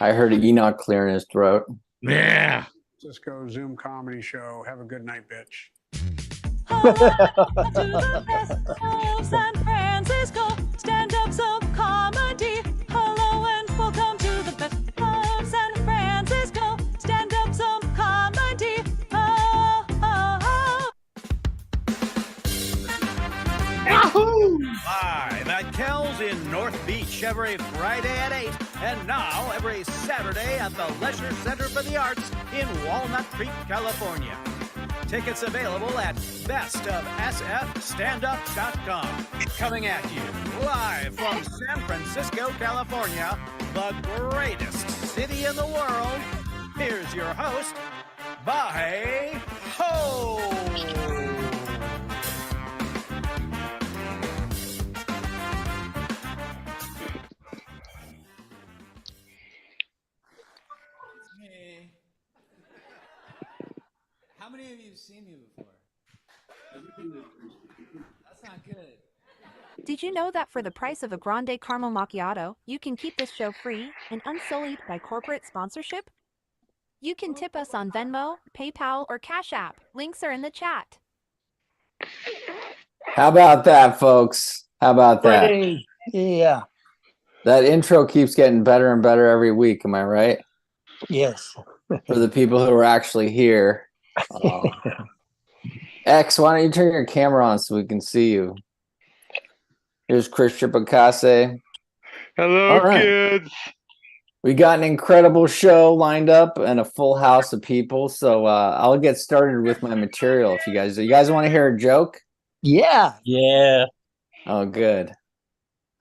I heard Enoch clearing his throat. Yeah. Cisco Zoom comedy show. Have a good night, bitch. Hello to the best of San Francisco stand-up Zoom comedy. Hello and welcome to the best of San Francisco stand-up Zoom comedy. Oh, oh, oh. Yahoo! Live at Kells in North Beach every Friday at 8, and now every Saturday at the Leisure Center for the Arts in Walnut Creek, California. Tickets available at bestofsfstandup.com. Coming at you live from San Francisco, California, the greatest city in the world. Here's your host, Bye Ho! Hey. How many of you have seen me before? That's not good. Did you know that for the price of a grande caramel macchiato, you can keep this show free and unsullied by corporate sponsorship? You can tip us on Venmo, PayPal, or Cash App. Links are in the chat. How about that, folks? How about that? Hey. Yeah. That intro keeps getting better and better every week. Am I right? Yes. For the people who are actually here. X, why don't you turn your camera on so we can see you? Here's Chris Tripacase. Hello, All right. kids. We got an incredible show lined up and a full house of people. So I'll get started with my material. If you guys want to hear a joke? Yeah. Yeah. Oh, good.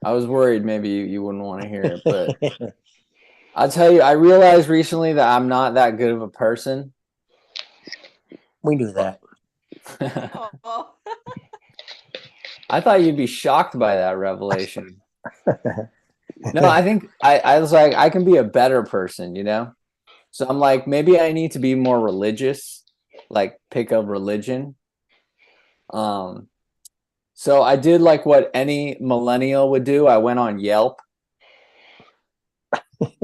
I was worried maybe you wouldn't want to hear it, but I'll tell you, I realized recently that I'm not that good of a person. We knew that. I thought you'd be shocked by that revelation. No, I think I was like, I can be a better person, you know? So I'm like, maybe I need to be more religious, like pick a religion. So I did like what any millennial would do. I went on Yelp.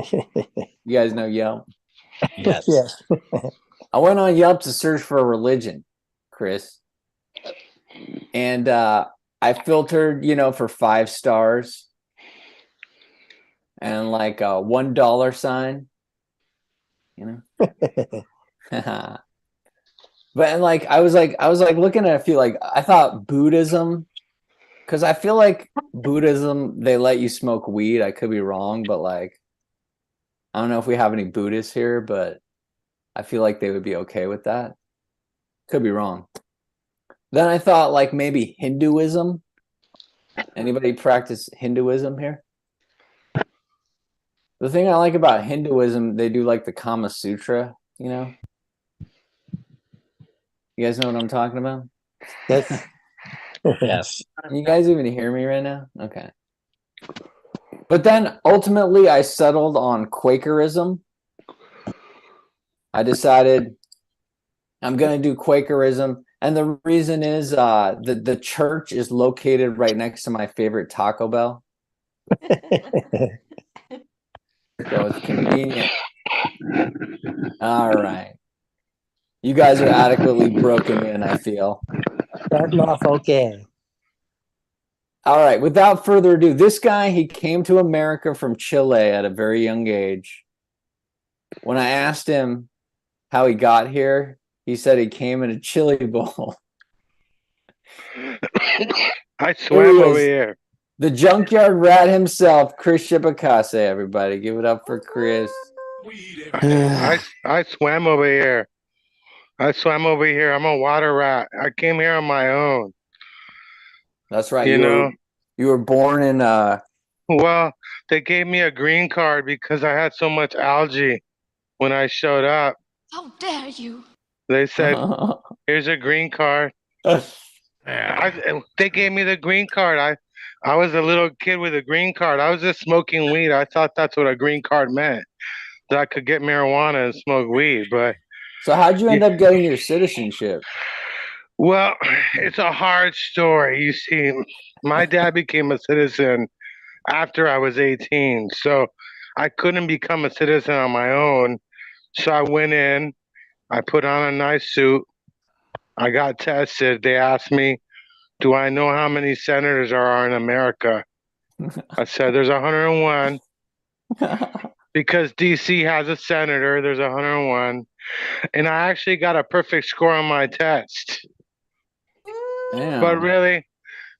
You guys know Yelp? Yes. Yes. I went on Yelp to search for a religion, Chris. And I filtered, for 5 stars and like a $1 sign, But like I was like looking at a few, like I thought Buddhism, because I feel like Buddhism, they let you smoke weed. I could be wrong, but like I don't know if we have any Buddhists here, but I feel like they would be okay with that. Could be wrong. Then I thought like maybe Hinduism. Anybody practice Hinduism here? The thing I like about Hinduism, they do like the Kama Sutra, You guys know what I'm talking about? Yes. Yes. You guys even hear me right now? Okay. But then ultimately I settled on Quakerism. I decided I'm going to do Quakerism. And the reason is the church is located right next to my favorite Taco Bell. So it's convenient. All right. You guys are adequately broken in, I feel. Starting off okay. All right. Without further ado, this guy, he came to America from Chile at a very young age. When I asked him how he got here, he said he came in a chili bowl. I swam over here. The junkyard rat himself, Chris Tripacase, everybody. Give it up for Chris. I swam over here. I'm a water rat. I came here on my own. That's right. You were born in Well, they gave me a green card because I had so much algae when I showed up. How dare you? They said, here's a green card. They gave me the green card. I was a little kid with a green card. I was just smoking weed. I thought that's what a green card meant, that I could get marijuana and smoke weed. But so how'd you end up getting your citizenship? Well, it's a hard story. You see, my dad became a citizen after I was 18, so I couldn't become a citizen on my own. So I went in, I put on a nice suit, I got tested. They asked me, do I know how many senators there are in America? I said, there's 101 because DC has a senator. There's 101. And I actually got a perfect score on my test. But Damn. really,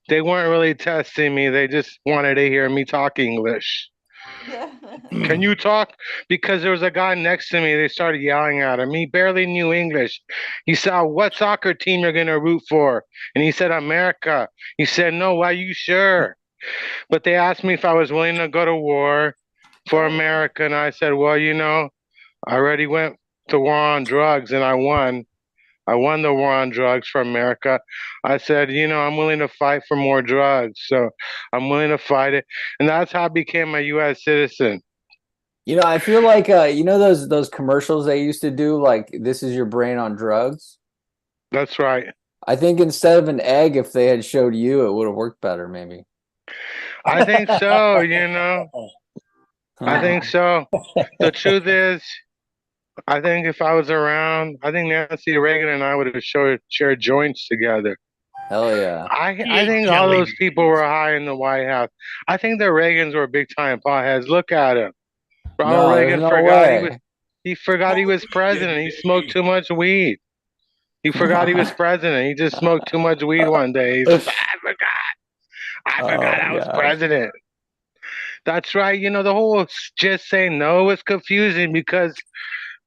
they weren't really testing me. They just wanted to hear me talk English. Can you talk? Because there was a guy next to me. They started yelling at him. He barely knew English. He said, what soccer team you're going to root for? And he said, America. He said, no, are you sure? But they asked me if I was willing to go to war for America. And I said, well, I already went to war on drugs and I won. I won the war on drugs for America. I said, I'm willing to fight for more drugs. So I'm willing to fight it. And that's how I became a U.S. citizen. I feel like those commercials they used to do, like this is your brain on drugs. That's right. I think instead of an egg, if they had showed you, it would have worked better, maybe. I think so, I think so. The truth is, I think if I was around, I think Nancy Reagan and I would have shared joints together. Hell yeah. I think all those people were high in the White House. I think the Reagans were big time potheads. Look at him. Ronald No, there's Reagan no forgot way. he forgot he was president. He smoked too much weed. He forgot he was president. He just smoked too much weed one day. He said, I forgot I was God. president. That's right. The whole just saying no is confusing because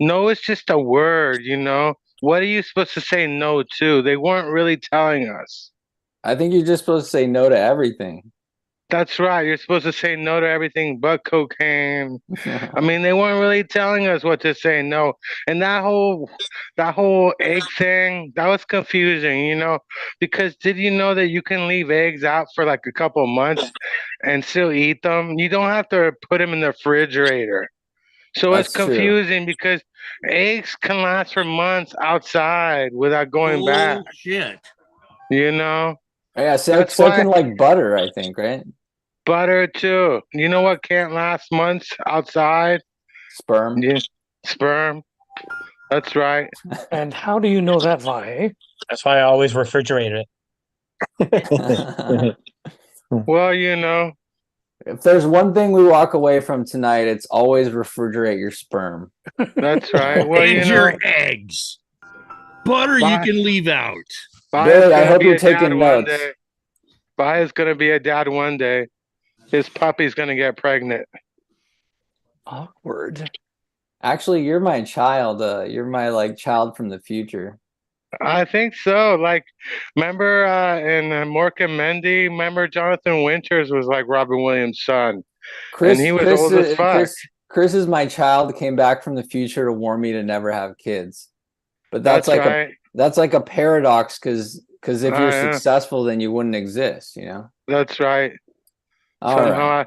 no is just a word. What are you supposed to say no to? They weren't really telling us. I think you're just supposed to say no to everything. That's right. You're supposed to say no to everything but cocaine. I mean, they weren't really telling us what to say no. And that whole egg thing, that was confusing, because did you know that you can leave eggs out for like a couple of months and still eat them? You don't have to put them in the refrigerator. So it's That's true. confusing because eggs can last for months outside without going bad. Shit. Yeah, so That's can why like butter, I think, right? butter too. You know what can't last months outside? Sperm. Yeah, sperm. That's right. And how do you know that, Vi? That's why I always refrigerate it. Well, If there's one thing we walk away from tonight, it's always refrigerate your sperm. that's right. Well, And your eggs. Butter you Bye. can leave out. Billy, I hope you're taking notes. Day. Baya's gonna be a dad one day. His puppy's gonna get pregnant. Awkward. Actually, you're my child. You're my like child from the future. I think so. Like, remember in Mork and Mendy? Remember Jonathan Winters was like Robin Williams' son, and he was old as fuck. Chris is my child. Came back from the future to warn me to never have kids. But That's right. That's like a paradox because if you're Yeah. successful, then you wouldn't exist. That's right. Somehow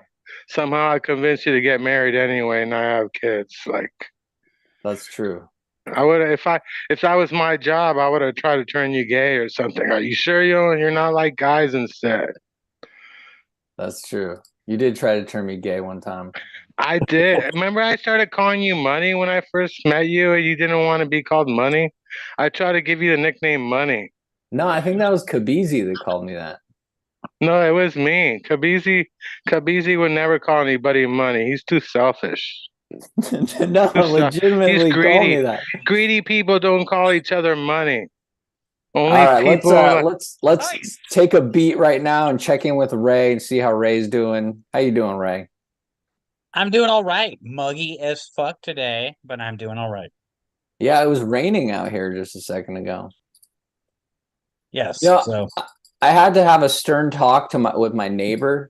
I convinced you to get married anyway, and I have kids. Like, that's true. I would if that was my job, I would have tried to turn you gay or something. Are you sure you're not like guys instead? That's true. You did try to turn me gay one time. I did. Remember I started calling you Money when I first met you and you didn't want to be called Money? I tried to give you the nickname Money. No, I think that was Kabizi that called me that. No, it was me. Kabizi would never call anybody Money. He's too selfish. No, legitimately call me that. Greedy people don't call each other Money. Only All right, people. let's take a beat right now and check in with Ray and see how Ray's doing. How you doing, Ray? I'm doing all right. Muggy as fuck today, but I'm doing all right. Yeah, it was raining out here just a second ago. Yes. So I had to have a stern talk with my neighbor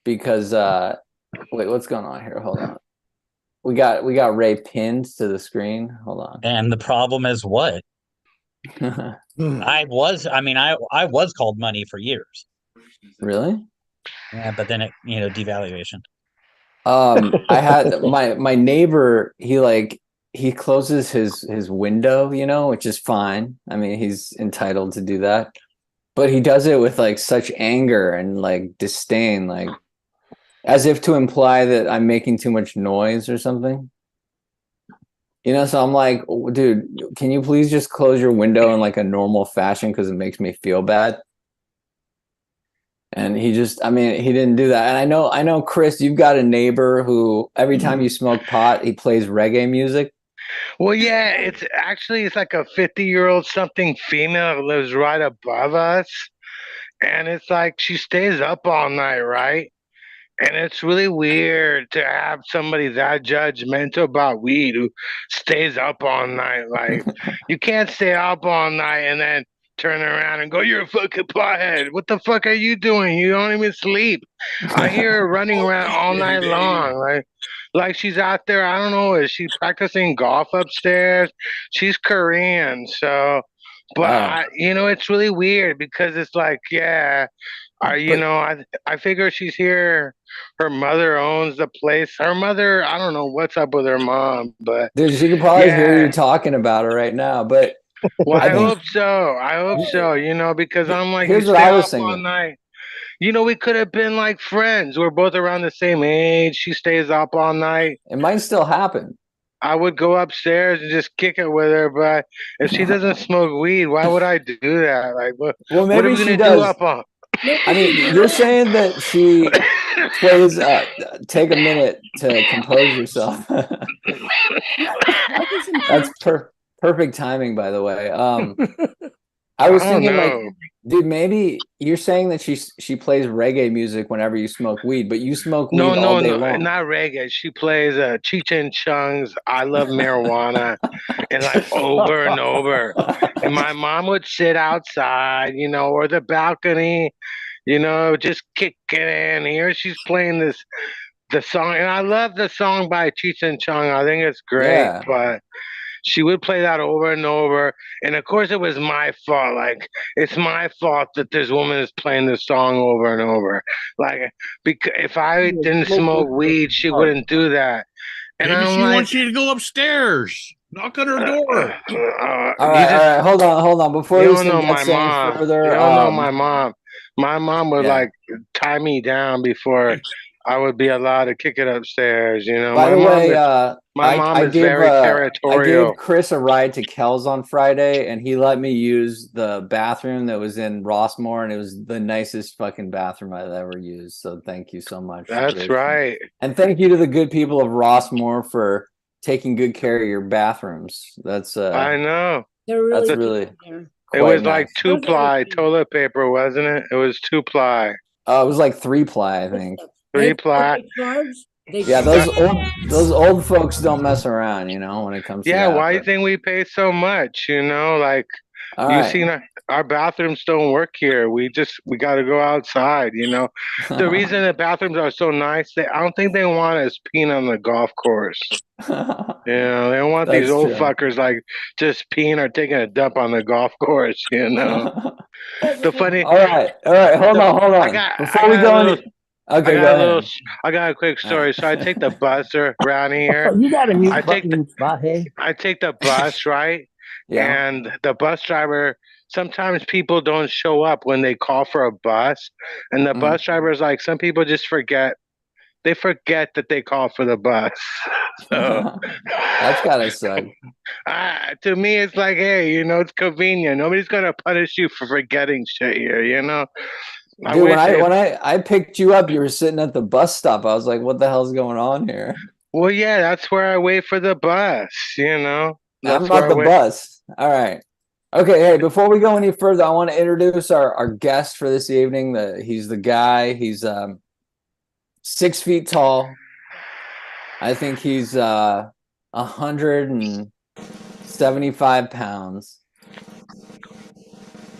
because wait, what's going on here? Hold on. We got Ray pinned to the screen. Hold on. And the problem is what? I was called Money for years. Really? Yeah, but then devaluation. I had my neighbor, he like he closes his window, you know, which is fine. I mean, he's entitled to do that. But he does it with like such anger and like disdain, like as if to imply that I'm making too much noise or something. You know, so I'm like, dude, can you please just close your window in like a normal fashion because it makes me feel bad? And he just, I mean, he didn't do that. And I know, Chris, you've got a neighbor who every time you smoke pot, he plays reggae music. Well, yeah, it's like a 50-year-old something female who lives right above us. And it's like she stays up all night, right? And it's really weird to have somebody that judgmental about weed who stays up all night. Like, you can't stay up all night and then turn around and go, "You're a fucking pothead. What the fuck are you doing? You don't even sleep." I hear her running around all night long. Like she's out there. I don't know. Is she practicing golf upstairs? She's Korean, so. But it's really weird because it's like, yeah, I figure she's here. Her mother owns the place. Her mother, I don't know what's up with her mom, but Dude, she could probably hear you talking about her right now. But well, I hope so. I hope so. Because I'm like, here's you what stay I was up all thinking. night. We could have been like friends. We're both around the same age. She stays up all night. It might still happen. I would go upstairs and just kick it with her, but if she doesn't smoke weed, why would I do that? Like, what are maybe we she gonna does. do up on? I mean, you're saying that she plays. Take a minute to compose yourself. That's perfect timing, by the way. I was thinking, like, dude, maybe you're saying that she plays reggae music whenever you smoke weed, but you smoke weed all day long. Not reggae. She plays Cheech and Chung's "I Love Marijuana" and like over and over. And my mom would sit outside, or the balcony, just kicking in. Here she's playing the song, and I love the song by Cheech and Chong. I think it's great, but she would play that over and over. And of course, it was my fault. Like, it's my fault that this woman is playing this song over and over. Like, because if I didn't smoke weed, she wouldn't do that. And maybe I'm she like, wants you to go upstairs, knock on her door. All right, hold on. Before you this thing gets any further, you don't know my mom. My mom would like tie me down before I would be allowed to kick it upstairs. By the way, my mom is very territorial. I gave Chris a ride to Kel's on Friday, and he let me use the bathroom that was in Rossmore, and it was the nicest fucking bathroom I've ever used. So thank you so much. That's right. And thank you to the good people of Rossmore for taking good care of your bathrooms. That's I know. That's really. It was like 2-ply toilet paper, wasn't it? It was 2-ply. It was like 3-ply, I think. 3-ply. Yeah, those old folks don't mess around, when it comes to that. Why do you think we pay so much? Like, seen our bathrooms don't work here. We got to go outside. The reason the bathrooms are so nice, I don't think they want us peeing on the golf course. They don't want these old fuckers like just peeing or taking a dump on the golf course. The funny. All right, hold on. Before we go any. Okay, I got a quick story. So I take the bus around here. You got a mute I take button spot, hey? I take the bus, right? Yeah. And the bus driver, sometimes people don't show up when they call for a bus. And the bus driver is like, some people just forget. They forget that they call for the bus. So that's gotta suck. To me, it's like, hey, it's convenient. Nobody's gonna punish you for forgetting shit here, Dude, when I picked you up, you were sitting at the bus stop. I was like, what the hell's going on here? Well, yeah, that's where I wait for the bus, I'm not the bus. All right. Okay, hey, before we go any further, I want to introduce our guest for this evening. He's the guy. He's 6 feet tall. I think he's 175 pounds.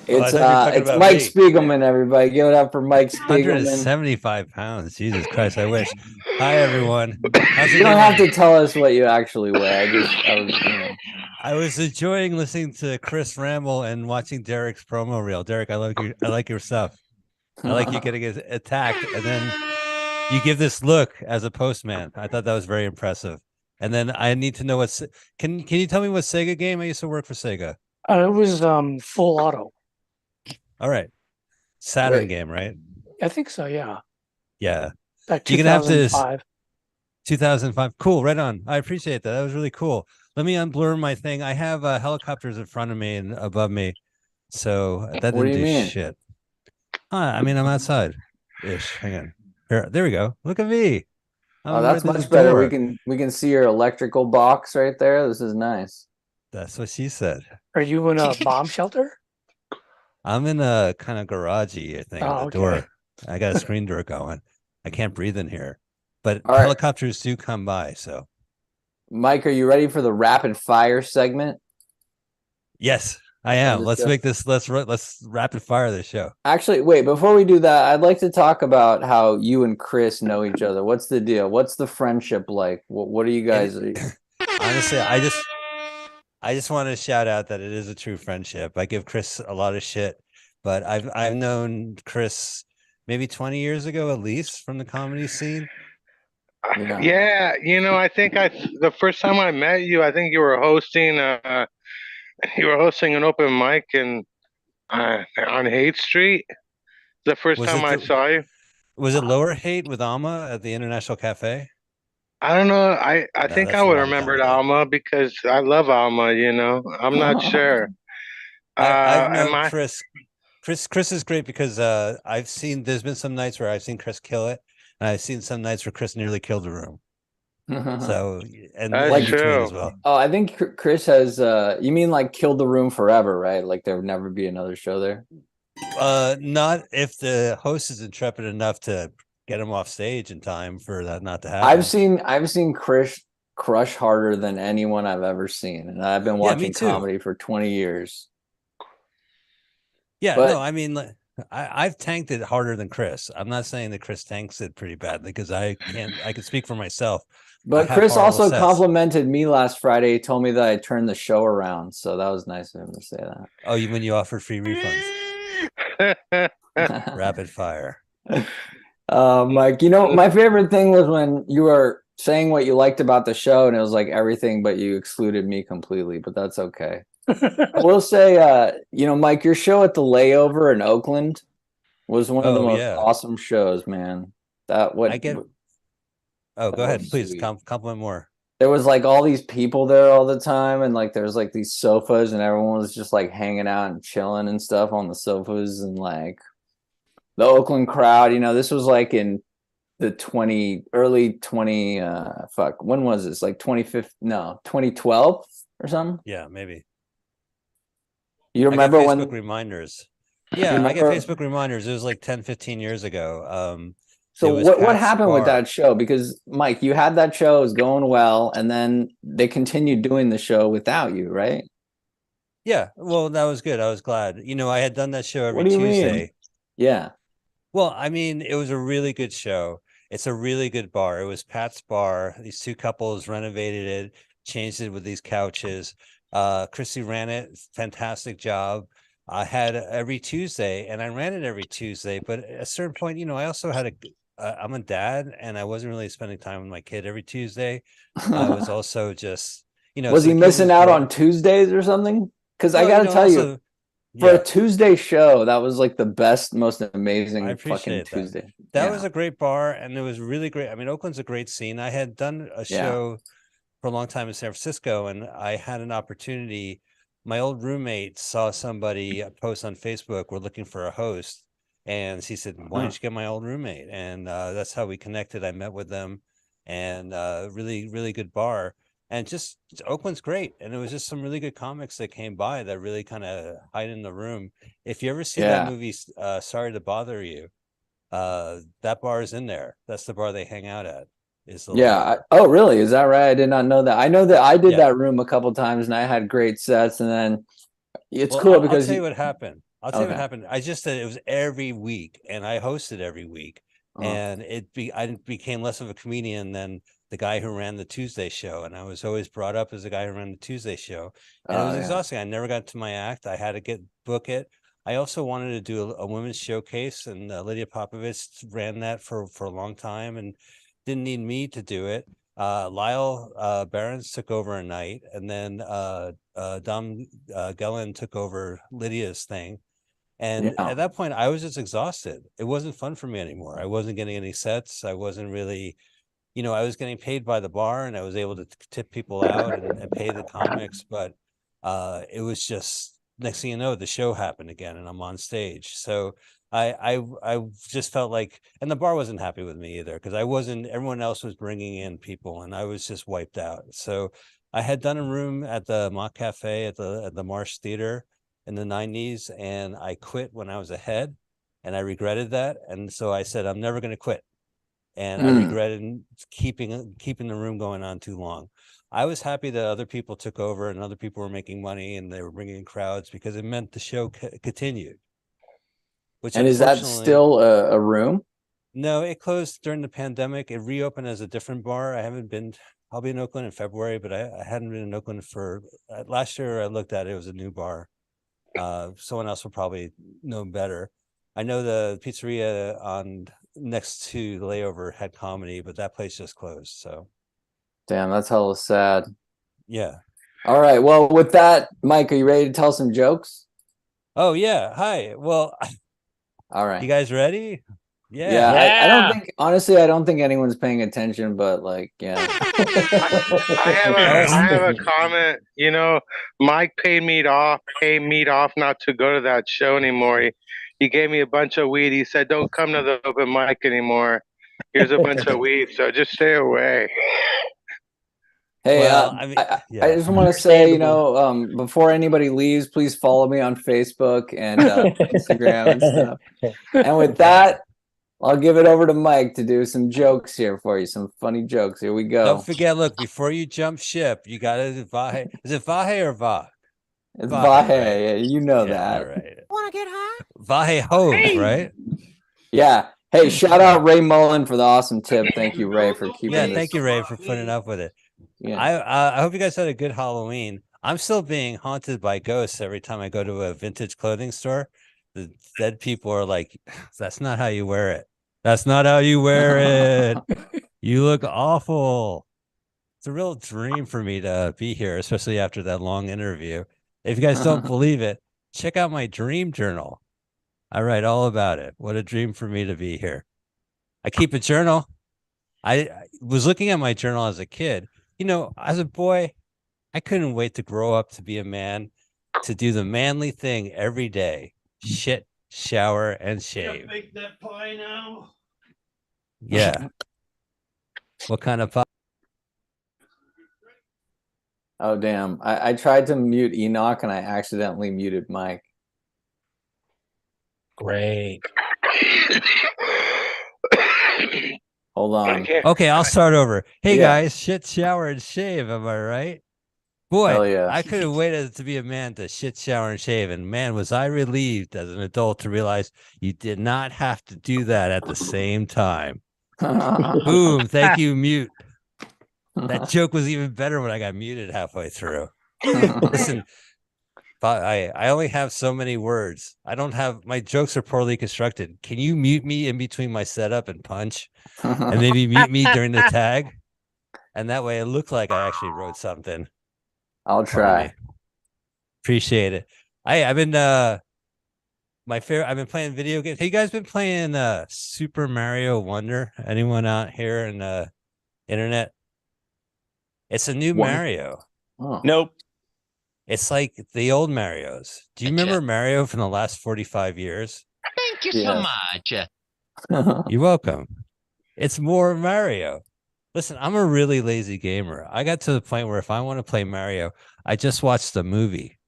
It's Mike Spiegelman, everybody. Give it up for Mike Spiegelman. 175 pounds. Jesus Christ, I wish. Hi, everyone. You don't have to tell us what you actually weigh. I was enjoying listening to Chris ramble and watching Derek's promo reel. Derek, I like your stuff. I like you getting attacked, and then you give this look as a postman. I thought that was very impressive. And then I need to know what's can you tell me what Sega game? I used to work for Sega. It was Full Auto. All right. Saturn Wait. game, right? I think so. Yeah, Yeah. like You're gonna have to 2005. 2005. Cool, right on. I appreciate that. That was really cool. Let me unblur my thing. I have helicopters in front of me and above me, so that What do didn't you do mean? shit. I mean, I'm outside ish. Hang on. Here, there we go. Look at me. Oh, I'm right that's at the much better. door. We can see your electrical box right there. This is nice. That's what she said. Are you in a bomb shelter? I'm in a kind of garagey thing with Oh, a okay. door. I got a screen door going. I can't breathe in here, but All right. helicopters do come by. So Mike, are you ready for the rapid fire segment? yes, I am. Let's make this. Let's rapid fire this show. Actually, wait, before we do that, I'd like to talk about how you and Chris know each other. What's the deal? What's the friendship like? What are you guys? Honestly, I just want to shout out that it is a true friendship. I give Chris a lot of shit, but I've known Chris maybe 20 years ago at least from the comedy scene. Yeah, I think the first time I met you, I think you were hosting an open mic in on Haight Street. The first time I saw you. Was it Lower Haight with Alma at the International Cafe? I don't know. I No, think that's I a would long have time remembered ago. Alma because I love Alma. I'm not sure. I've Am known I? Chris. Chris is great because I've seen there's been some nights where I've seen Chris kill it, and I've seen some nights where Chris nearly killed the room. So and That's in between true. as well. Oh, I think Chris has. You mean like killed the room forever, right? Like there would never be another show there. Not if the host is intrepid enough to get him off stage in time for that not to happen. I've seen Chris crush harder than anyone I've ever seen, and I've been Yeah, me watching too. comedy for 20 years. Yeah, But- no, I mean, I've tanked it harder than Chris. I'm not saying that Chris tanks it pretty badly because I can speak for myself. But Chris also complimented me last Friday. He told me that I turned the show around, so that was nice of him to say that. Oh, when you offered free refunds? Rapid fire. Mike, my favorite thing was when you were saying what you liked about the show, and it was like everything, but you excluded me completely. But that's okay. I will say, Mike, your show at the Layover in Oakland was one of the most awesome shows, man. Go ahead, please. Compliment more. There was like all these people there all the time, and like there's like these sofas, and everyone was just like hanging out and chilling and stuff on the sofas, and like the Oakland crowd. This was like in the early 20 when was this? Like 2012 or something? Yeah, maybe. You remember I got when Facebook reminders? Yeah, I get Facebook reminders. It was like 10, 15 years ago. So what happened with that show? Because Mike, you had that show, it was going well, and then they continued doing the show without you, right? Yeah, well, that was good. I was glad. I had done that show every What do you Tuesday. mean? Yeah. Well, I mean, it was a really good show. It's a really good bar. It was Pat's Bar. These two couples renovated it, changed it with these couches. Chrissy ran it. Fantastic job. I had every Tuesday, and I ran it every Tuesday. But at a certain point, I also had I'm a dad, and I wasn't really spending time with my kid every Tuesday. I was also just, Was he missing out on Tuesdays or something? Because I got to tell you, for a Tuesday show, that was like the best, most amazing fucking Tuesday. That was a great bar, and it was really great. I mean, Oakland's a great scene. I had done a show for a long time in San Francisco, and I had an opportunity. My old roommate saw somebody post on Facebook, we're looking for a host. And she said, why don't you get my old roommate? And that's how we connected. I met with them, and really, really good bar. And just Oakland's great. And it was just some really good comics that came by that really kind of hide in the room. If you ever see that movie, Sorry to Bother You, that bar is in there. That's the bar they hang out at. Oh, really? Is that right? I did not know that. I know that I did that room a couple times, and I had great sets. And then it's cool because I'll tell you what happened. I'll tell you what happened. I just said it was every week, and I hosted every week, and I became less of a comedian than the guy who ran the Tuesday show, and I was always brought up as the guy who ran the Tuesday show, and it was exhausting. I never got to my act. I had to book it. I also wanted to do a women's showcase, and Lydia Popovich ran that for a long time, and didn't need me to do it. Lyle Barons took over a night, and then Dom Gellin took over Lydia's thing. And Yeah. at that point, I was just exhausted. It wasn't fun for me anymore. I wasn't getting any sets. I wasn't really, I was getting paid by the bar, and I was able to tip people out and pay the comics. But it was just, next thing you know, the show happened again, and I'm on stage. So I just felt like, and the bar wasn't happy with me either, because I wasn't. Everyone else was bringing in people, and I was just wiped out. So I had done a room at the Mock Cafe at the Marsh Theater in the 90s, and I quit when I was ahead, and I regretted that. And so I said, I'm never going to quit. And I regretted keeping the room going on too long. I was happy that other people took over and other people were making money and they were bringing in crowds, because it meant the show continued. Which, and is that still a room? No, it closed during the pandemic. It reopened as a different bar. I haven't been. I'll be in Oakland in February, but I hadn't been in Oakland for last year. I looked at it, it was a new bar. Someone else will probably know better. I know the pizzeria on next to the Layover had comedy, but that place just closed. So, damn, that's hella sad. Yeah. All right. Well, with that, Mike, are you ready to tell some jokes? Oh yeah. Hi. Well, all right. You guys ready? Yeah. Yeah. I don't think, honestly, I don't think anyone's paying attention, but like, yeah. I have a comment. Mike paid me off not to go to that show anymore. He gave me a bunch of weed. He said, "Don't come to the open mic anymore. Here's a bunch of weed, so just stay away." Hey, I just want to say, before anybody leaves, please follow me on Facebook and Instagram and stuff. And with that, I'll give it over to Mike to do some jokes here for you, some funny jokes. Here we go. Don't forget, look, before you jump ship, you got to Vahe. Is it Vahe or Va? It's Vahe, right? Yeah, you know that. All right. Want to get high? Vahe Hove, right? Yeah. Hey, shout out Ray Mullen for the awesome tip. Thank you, Ray, for keeping this. Thank you, Ray, for putting up with it. Yeah. I hope you guys had a good Halloween. I'm still being haunted by ghosts every time I go to a vintage clothing store. The dead people are like, "That's not how you wear it. That's not how you wear it. You look awful." It's a real dream for me to be here, especially after that long interview. If you guys don't believe it, check out my dream journal. I write all about it. What a dream for me to be here. I keep a journal. I was looking at my journal as a kid. As a boy, I couldn't wait to grow up to be a man, to do the manly thing every day. Shit, shower, and shave. Make that pie now. Yeah. What kind of pie? Oh, damn. I tried to mute Enoch and I accidentally muted Mike. Great. Hold on. Okay, I'll start over. Hey, guys, shit, shower, and shave. Am I right? Boy, Hell yeah. I could have waited to be a man to shit, shower, and shave. And man, was I relieved as an adult to realize you did not have to do that at the same time. Boom. Thank you, mute. That joke was even better when I got muted halfway through. Listen, I only have so many words. I don't have, my jokes are poorly constructed. Can you mute me in between my setup and punch? And maybe mute me during the tag? And that way it looked like I actually wrote something. I'll try. Appreciate it. I've been I've been playing video games. Have you guys been playing Super Mario Wonder? Anyone out here in the internet? It's a new Mario. Oh. Nope. It's like the old Marios. Do you remember Mario from the last 45 years? Thank you so much. You're welcome. It's more Mario. Listen, I'm a really lazy gamer. I got to the point where if I want to play Mario, I just watch the movie.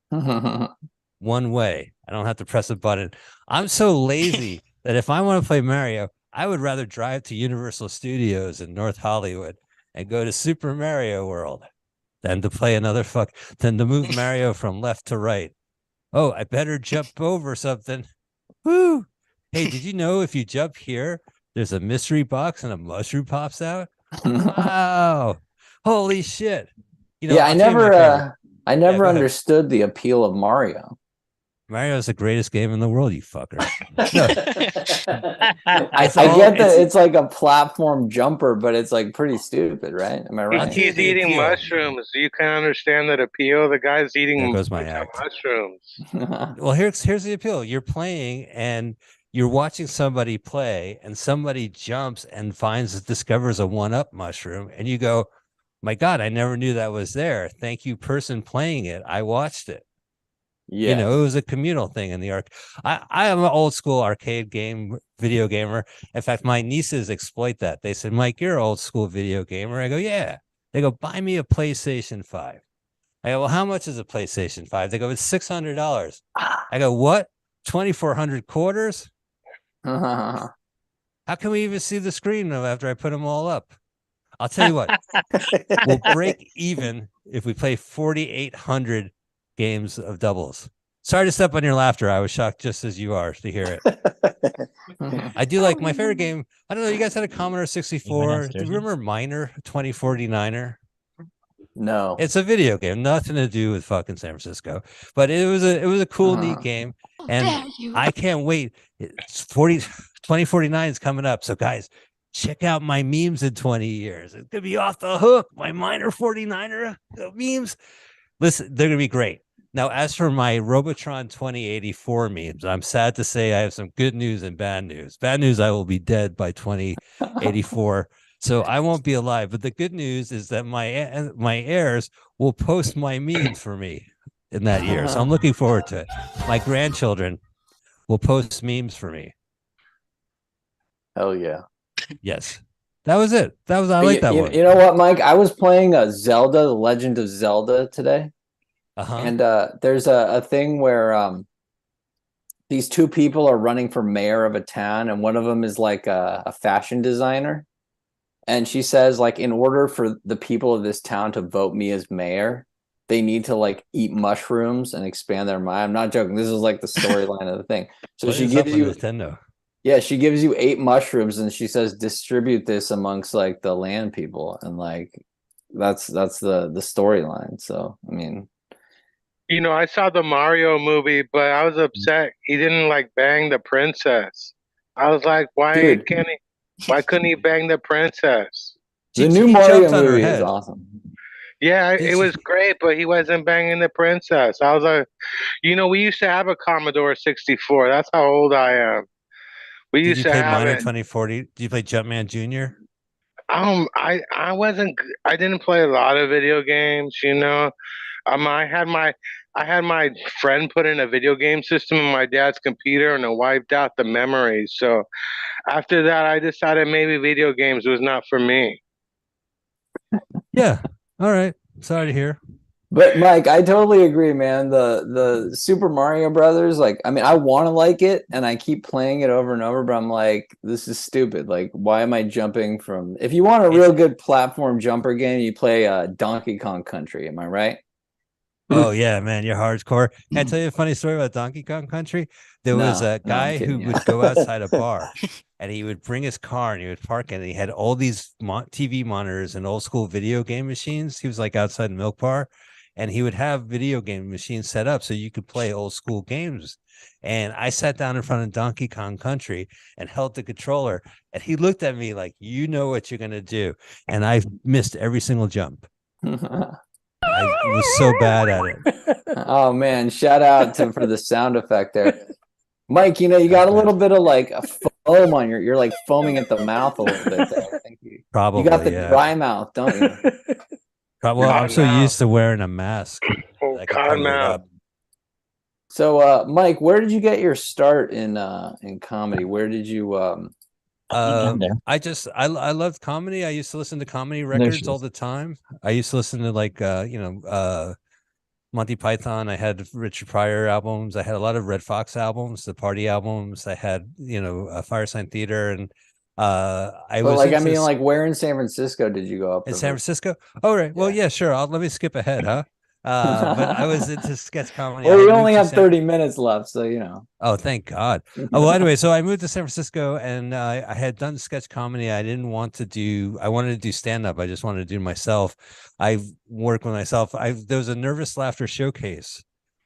One way. I don't have to press a button. I'm so lazy that if I want to play Mario, I would rather drive to Universal Studios in North Hollywood and go to Super Mario World than to play than to move Mario from left to right. Oh, I better jump over something. Woo! Hey, did you know if you jump here, there's a mystery box and a mushroom pops out? Wow. Holy shit. I never understood the appeal of Mario. Mario's the greatest game in the world, you fucker. I get that it's like a platform jumper, but it's like pretty stupid, right? Am I right? He's eating mushrooms. You can understand that appeal. The guy's eating There goes my act. mushrooms. Well, here's the appeal. You're playing and you're watching somebody play, and somebody jumps and discovers a 1-up mushroom, and you go, my God, I never knew that was there. Thank you, person playing it. I watched it. Yeah. You know, it was a communal thing in the arc. I am an old school arcade video gamer. In fact, my nieces exploit that. They said, Mike, you're an old school video gamer. I go, yeah. They go, buy me a PlayStation 5. I go, well, how much is a PlayStation 5? They go, it's $600. I go, what? 2,400 quarters? How can we even see the screen after I put them all up? I'll tell you what, we'll break even if we play 4,800 games of doubles. Sorry to step on your laughter. I was shocked just as you are to hear it. I do like my favorite game. I don't know. You guys had a Commodore 64. Do you remember Miner 2049er? No. It's a video game, nothing to do with fucking San Francisco, but it was a cool, neat game. And I can't wait. It's 2049 is coming up. So guys, check out my memes in 20 years. It's gonna be off the hook. My Miner 49er memes. Listen, they're gonna be great. Now, as for my Robotron 2084 memes, I'm sad to say I have some good news and bad news. Bad news, I will be dead by 2084. So I won't be alive. But the good news is that my heirs will post my memes for me in that year. So I'm looking forward to it. My grandchildren will post memes for me. Hell yeah. Yes. That was it. I like that one. You know what, Mike? I was playing Zelda, The Legend of Zelda today. And there's a thing where these two people are running for mayor of a town, and one of them is like a fashion designer. And she says, like, in order for the people of this town to vote me as mayor, they need to like eat mushrooms and expand their mind. I'm not joking. This is like the storyline of the thing. So she gives you Nintendo. Yeah, she gives you 8 mushrooms and she says distribute this amongst like the land people, and like that's the storyline. So I mean, you know, I saw the Mario movie, but I was upset he didn't like bang the princess. I was like, why couldn't he bang the princess? The new Mario movie is awesome. Yeah, it was great, but he wasn't banging the princess. I was like, you know, we used to have a Commodore 64. That's how old I am. We Did used you to play have Miner it. 2040? Did you play Jumpman Jr.? I didn't play a lot of video games, you know. I had my friend put in a video game system in my dad's computer, and it wiped out the memories. So after that, I decided maybe video games was not for me. Yeah. All right. Sorry to hear. But Mike, I totally agree, man. The Super Mario Brothers, like, I mean, I want to like it, and I keep playing it over and over, but I'm like, this is stupid. Like, why am I jumping from? If you want a real good platform jumper game, you play Donkey Kong Country. Am I right? Oh yeah, man, you're hardcore. Can I tell you a funny story about Donkey Kong Country? There was a guy who would go outside a bar, and he would bring his car and he would park it. And he had all these TV monitors and old school video game machines. He was like outside the milk bar, and he would have video game machines set up so you could play old school games. And I sat down in front of Donkey Kong Country and held the controller, and he looked at me like, you know what you're gonna do. And I missed every single jump. I was so bad at it. Oh man, shout out for the sound effect there. Mike, you know, you got a little bit of like a foam on you're like foaming at the mouth a little bit there. I think Probably you got the dry mouth, don't you? Well, I'm so used to wearing a mask. So Mike, where did you get your start in comedy? Where did you I loved comedy. I used to listen to comedy records all the time. I used to listen to like Monty Python. I had Richard Pryor albums. I had a lot of Red Fox albums, the party albums. I had Firesign Theater, and like where in San Francisco did you go up? In San Francisco? Oh right. Well, yeah, sure. Let me skip ahead, huh? But I was into sketch comedy. Well, we only have 30 minutes left, so you know. Oh, thank God. Well, anyway, so I moved to San Francisco, and I had done sketch comedy. I wanted to do stand-up. I just wanted to do myself. I work with myself. There was a Nervous Laughter showcase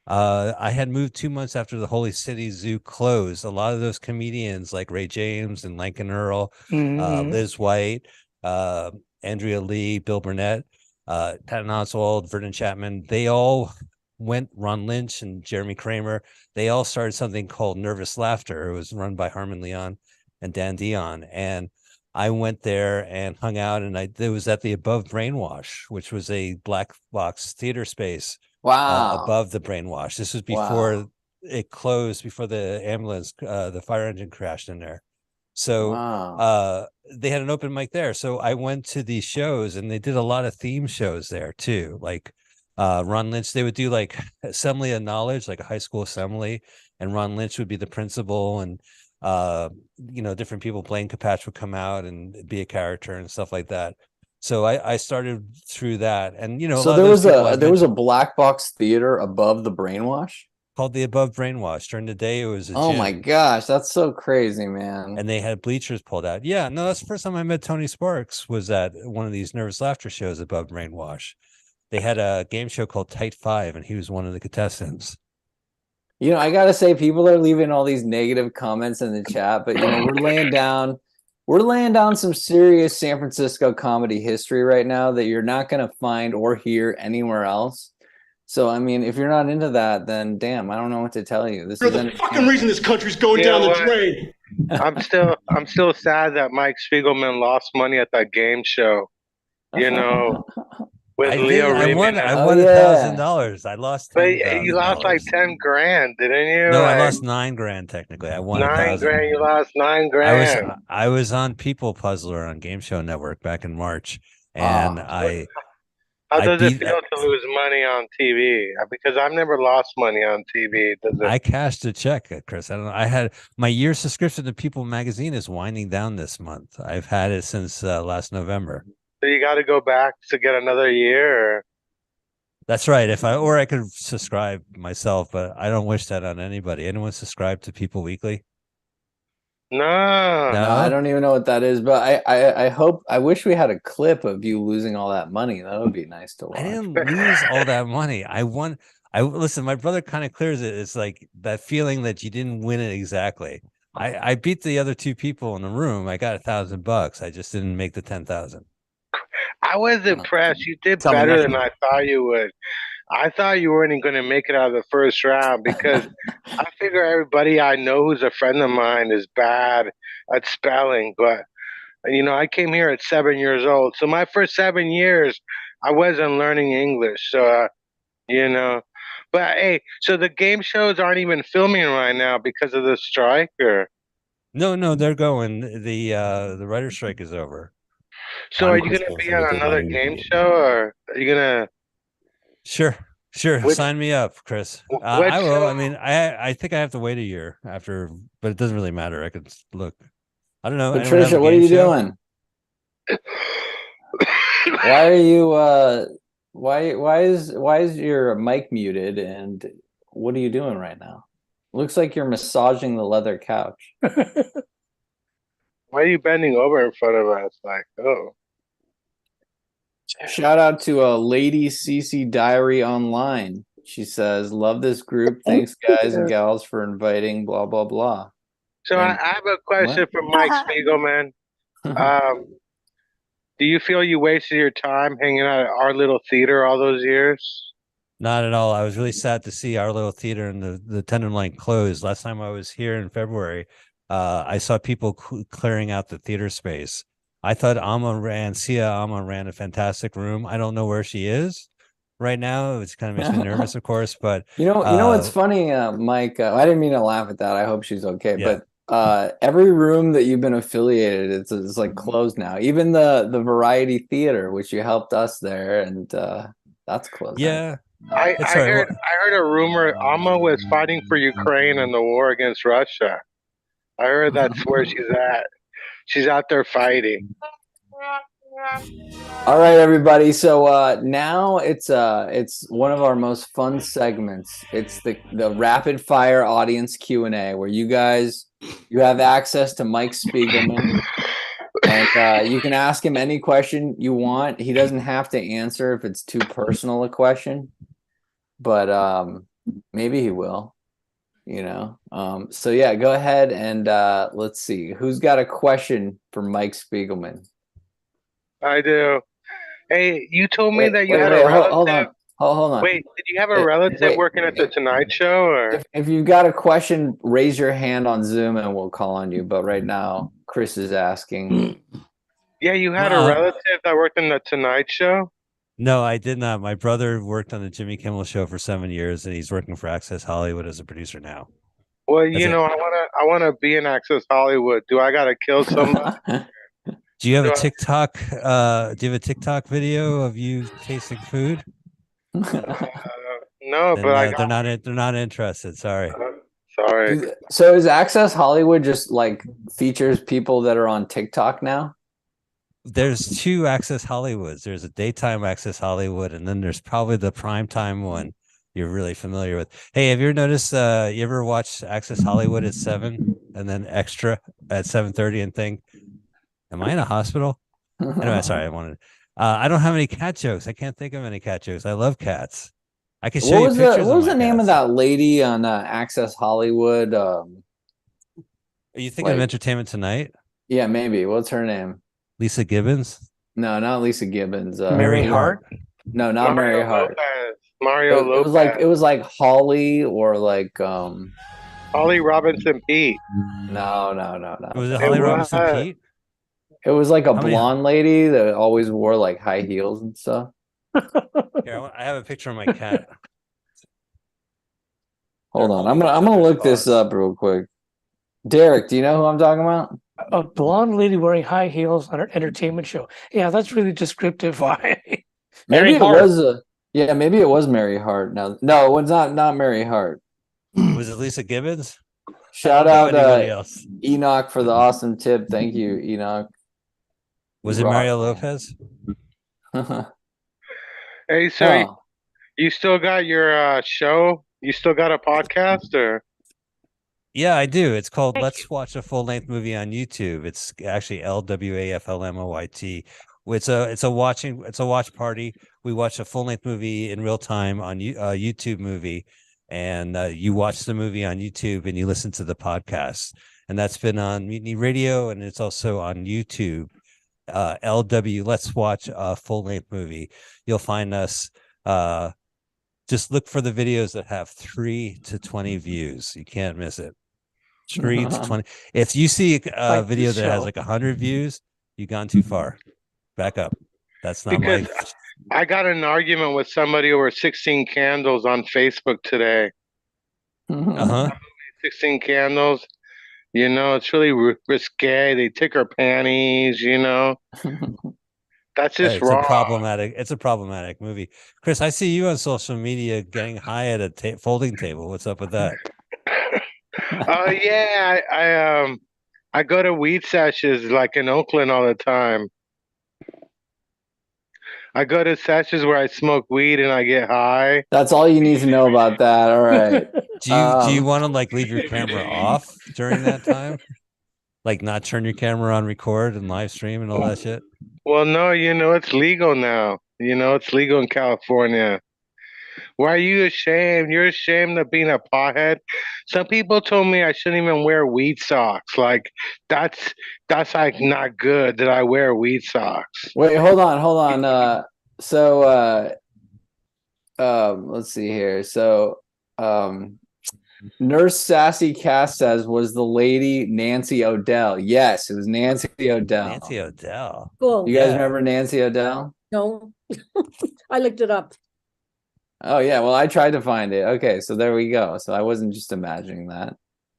I had moved 2 months after the Holy City Zoo closed. A lot of those comedians like Ray James and Lincoln Earl, Liz White, Andrea Lee, Bill Burnett, Patton Oswalt, Vernon Chapman, they all went, Ron Lynch and Jeremy Kramer, they all started something called Nervous Laughter. It was run by Harmon Leon and Dan Dion. And I went there and hung out, and it was at the Above Brainwash, which was a black box theater space above the Brainwash. This was before it closed, before the ambulance, the fire engine crashed in there. So they had an open mic there. So I went to these shows, and they did a lot of theme shows there too. Like Ron Lynch, they would do like Assembly of Knowledge, like a high school assembly, and Ron Lynch would be the principal, and different people. Blaine Capatch would come out and be a character and stuff like that. So I started through that, and so there was a black box theater above the Brainwash called the Above Brainwash. During the day, it was a oh gym. my gosh, that's so crazy, man. And they had bleachers pulled out. Yeah, no, that's the first time I met Tony Sparks, was at one of these Nervous Laughter shows above Brainwash. They had a game show called Tight Five, and he was one of the contestants. I gotta say, people are leaving all these negative comments in the chat, but we're laying down some serious San Francisco comedy history right now that you're not gonna find or hear anywhere else. So I mean, if you're not into that, then damn, I don't know what to tell you. This is the fucking reason this country's going down the drain. I'm still sad that Mike Spiegelman lost money at that game show. With Leo I won $1,000. I lost. But you lost like 10 grand, didn't you? No, I lost 9 grand technically. I won 9 grand. You lost 9 grand. I was on People Puzzler on Game Show Network back in March, and How does it feel to lose money on TV? Because I've never lost money on TV. I cashed a check, Chris. I don't know. I had my year subscription to People Magazine is winding down this month. I've had it since last November. So you got to go back to get another year? Or? That's right. I could subscribe myself, but I don't wish that on anybody. Anyone subscribe to People Weekly? No, I don't even know what that is, but I wish we had a clip of you losing all that money. That would be nice to watch. I didn't lose all that money. I won. Listen, my brother kind of clears it. It's like that feeling that you didn't win it exactly. I beat the other 2 people in the room. I got $1,000. I just didn't make the 10,000. I was impressed. You did better than I thought you would. I thought you weren't going to make it out of the first round because I figure everybody I know who's a friend of mine is bad at spelling. But, I came here at 7 years old. So my first 7 years, I wasn't learning English. So, But, hey, so the game shows aren't even filming right now because of the strike? Or? No, they're going. The writer's strike is over. So are you going to be on another game show, or are you going to? Sure. Sign me up, Chris. I will. I mean, I think I have to wait a year after, but it doesn't really matter. I could look. I don't know. Patricia, what are you doing? Why are you? Why is your mic muted? And what are you doing right now? Looks like you're massaging the leather couch. Why are you bending over in front of us? Like, oh. Shout out to Lady CC Diary Online. She says, "Love this group. Thanks, guys and gals, for inviting." Blah blah blah. So I have a question for Mike Spiegelman. Do you feel you wasted your time hanging out at our little theater all those years? Not at all. I was really sad to see our little theater and the Tenderloin closed. Last time I was here in February, I saw people clearing out the theater space. I thought Sia Amma ran a fantastic room. I don't know where she is right now. It kind of makes me nervous, of course. But you know what's funny, Mike? I didn't mean to laugh at that. I hope she's okay. Yeah. But every room that you've been affiliated, it's like closed now. Even the Variety Theater, which you helped us there, and that's closed. Yeah. I heard a rumor Amma was fighting for Ukraine in the war against Russia. I heard that's where she's at. She's out there fighting. All right, everybody. So now it's one of our most fun segments. It's the rapid fire audience Q&A, where you have access to Mike Spiegelman, and you can ask him any question you want. He doesn't have to answer if it's too personal a question, but Maybe he will. You know. So yeah, go ahead and let's see who's got a question for Mike Spiegelman. I do. Hey, you told me Wait, that you wait, had wait, a hold relative. on, hold on. Wait, did you have a relative Wait, working at the Tonight Show, or? if you've got a question, raise your hand on Zoom and we'll call on you. But right now, Chris is asking. Yeah, you had a relative that worked in the Tonight Show. No, I did not. My brother worked on the Jimmy Kimmel Show for 7 years, and he's working for Access Hollywood as a producer now. Well, That's you know, it. I wanna be in Access Hollywood. Do I gotta kill somebody? Do you have Do a I- TikTok? Do you have a TikTok video of you tasting food? no, Then but I no, got. they're not interested. Sorry. Sorry. So is Access Hollywood just like features people that are on TikTok now? There's two Access Hollywoods. There's a daytime Access Hollywood, and then there's probably the primetime one you're really familiar with. Hey, have you ever noticed? You ever watch Access Hollywood at 7 and then Extra at 7:30 and think, "Am I in a hospital?" Anyway, sorry, I don't have any cat jokes. I can't think of any cat jokes. I love cats. I can show you pictures What of was my the name of cats. that lady on Access Hollywood? Are you thinking of Entertainment Tonight? Yeah, maybe. What's her name? Lisa Gibbons? No, not Lisa Gibbons. Mary Hart? No, not Mario Mary Hart. Lopez. Mario Lopez. It was like Holly or like Holly Robinson Pete. No. Was it Holly Robinson Pete? It was like a How many- blonde lady that always wore like high heels and stuff. Here, I have a picture of my cat. Hold on. I'm gonna look this up real quick. Derek, do you know who I'm talking about? A blonde lady wearing high heels on an entertainment show. Yeah, that's really descriptive. Maybe Mary it Hart. was maybe it was Mary Hart. No, it was not Mary Hart. Was it Lisa Gibbons? Shout I don't know out anybody else. Enoch for the awesome tip. Thank you, Enoch. Was it Mario Lopez? Hey, so you still got your show? You still got a podcast, or? Yeah, I do. It's called Let's Watch a Full Length Movie on YouTube. It's actually LWAFLMOYT. It's a watch party. We watch a full length movie in real time on YouTube movie, and you watch the movie on YouTube and you listen to the podcast. And that's been on Mutiny Radio, and it's also on YouTube. LW Let's Watch a Full Length Movie. You'll find us. Just look for the videos that have 3 to 20 views. You can't miss it. 3 to 20. If you see a video that has like 100 views, you've gone too far. Back up. That's not because I got in an argument with somebody over 16 Candles on Facebook today. 16 Candles. You know, it's really risque. They take her panties, you know. That's just it's wrong. It's a problematic movie. Chris, I see you on social media getting high at a folding table. What's up with that? Oh yeah, I go to weed sessions like in Oakland all the time. I go to sessions where I smoke weed and I get high. That's all you need to know about that. All right. Do you want to like leave your camera off during that time? Like not turn your camera on record and live stream and all that shit? Well, no, you know, it's legal now. You know, it's legal in California. Why are you ashamed? You're ashamed of being a pothead? Some people told me I shouldn't even wear weed socks. Like that's like not good that I wear weed socks. Wait, hold on. Let's see here. So Nurse Sassy Cass says, was the lady Nancy O'Dell? Yes, it was Nancy O'Dell. Nancy O'Dell. Cool. You guys remember Nancy O'Dell? No, I looked it up. Oh yeah, well I tried to find it. Okay, so there we go. So I wasn't just imagining that.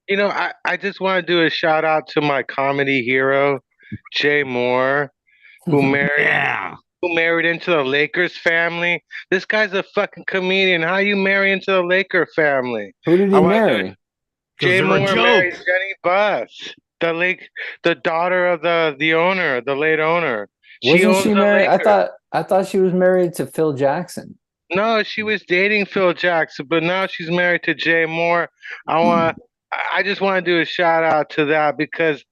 You know, I just want to do a shout out to my comedy hero, Jay Moore, who married into the Lakers family. This guy's a fucking comedian. How you marry into the Laker family? Who did he marry? Jay Moore married Jenny Buss, the daughter of the owner, the late owner. Wasn't she married? I thought she was married to Phil Jackson. No, she was dating Phil Jackson, but now she's married to Jay Moore. I I just want to do a shout out to that because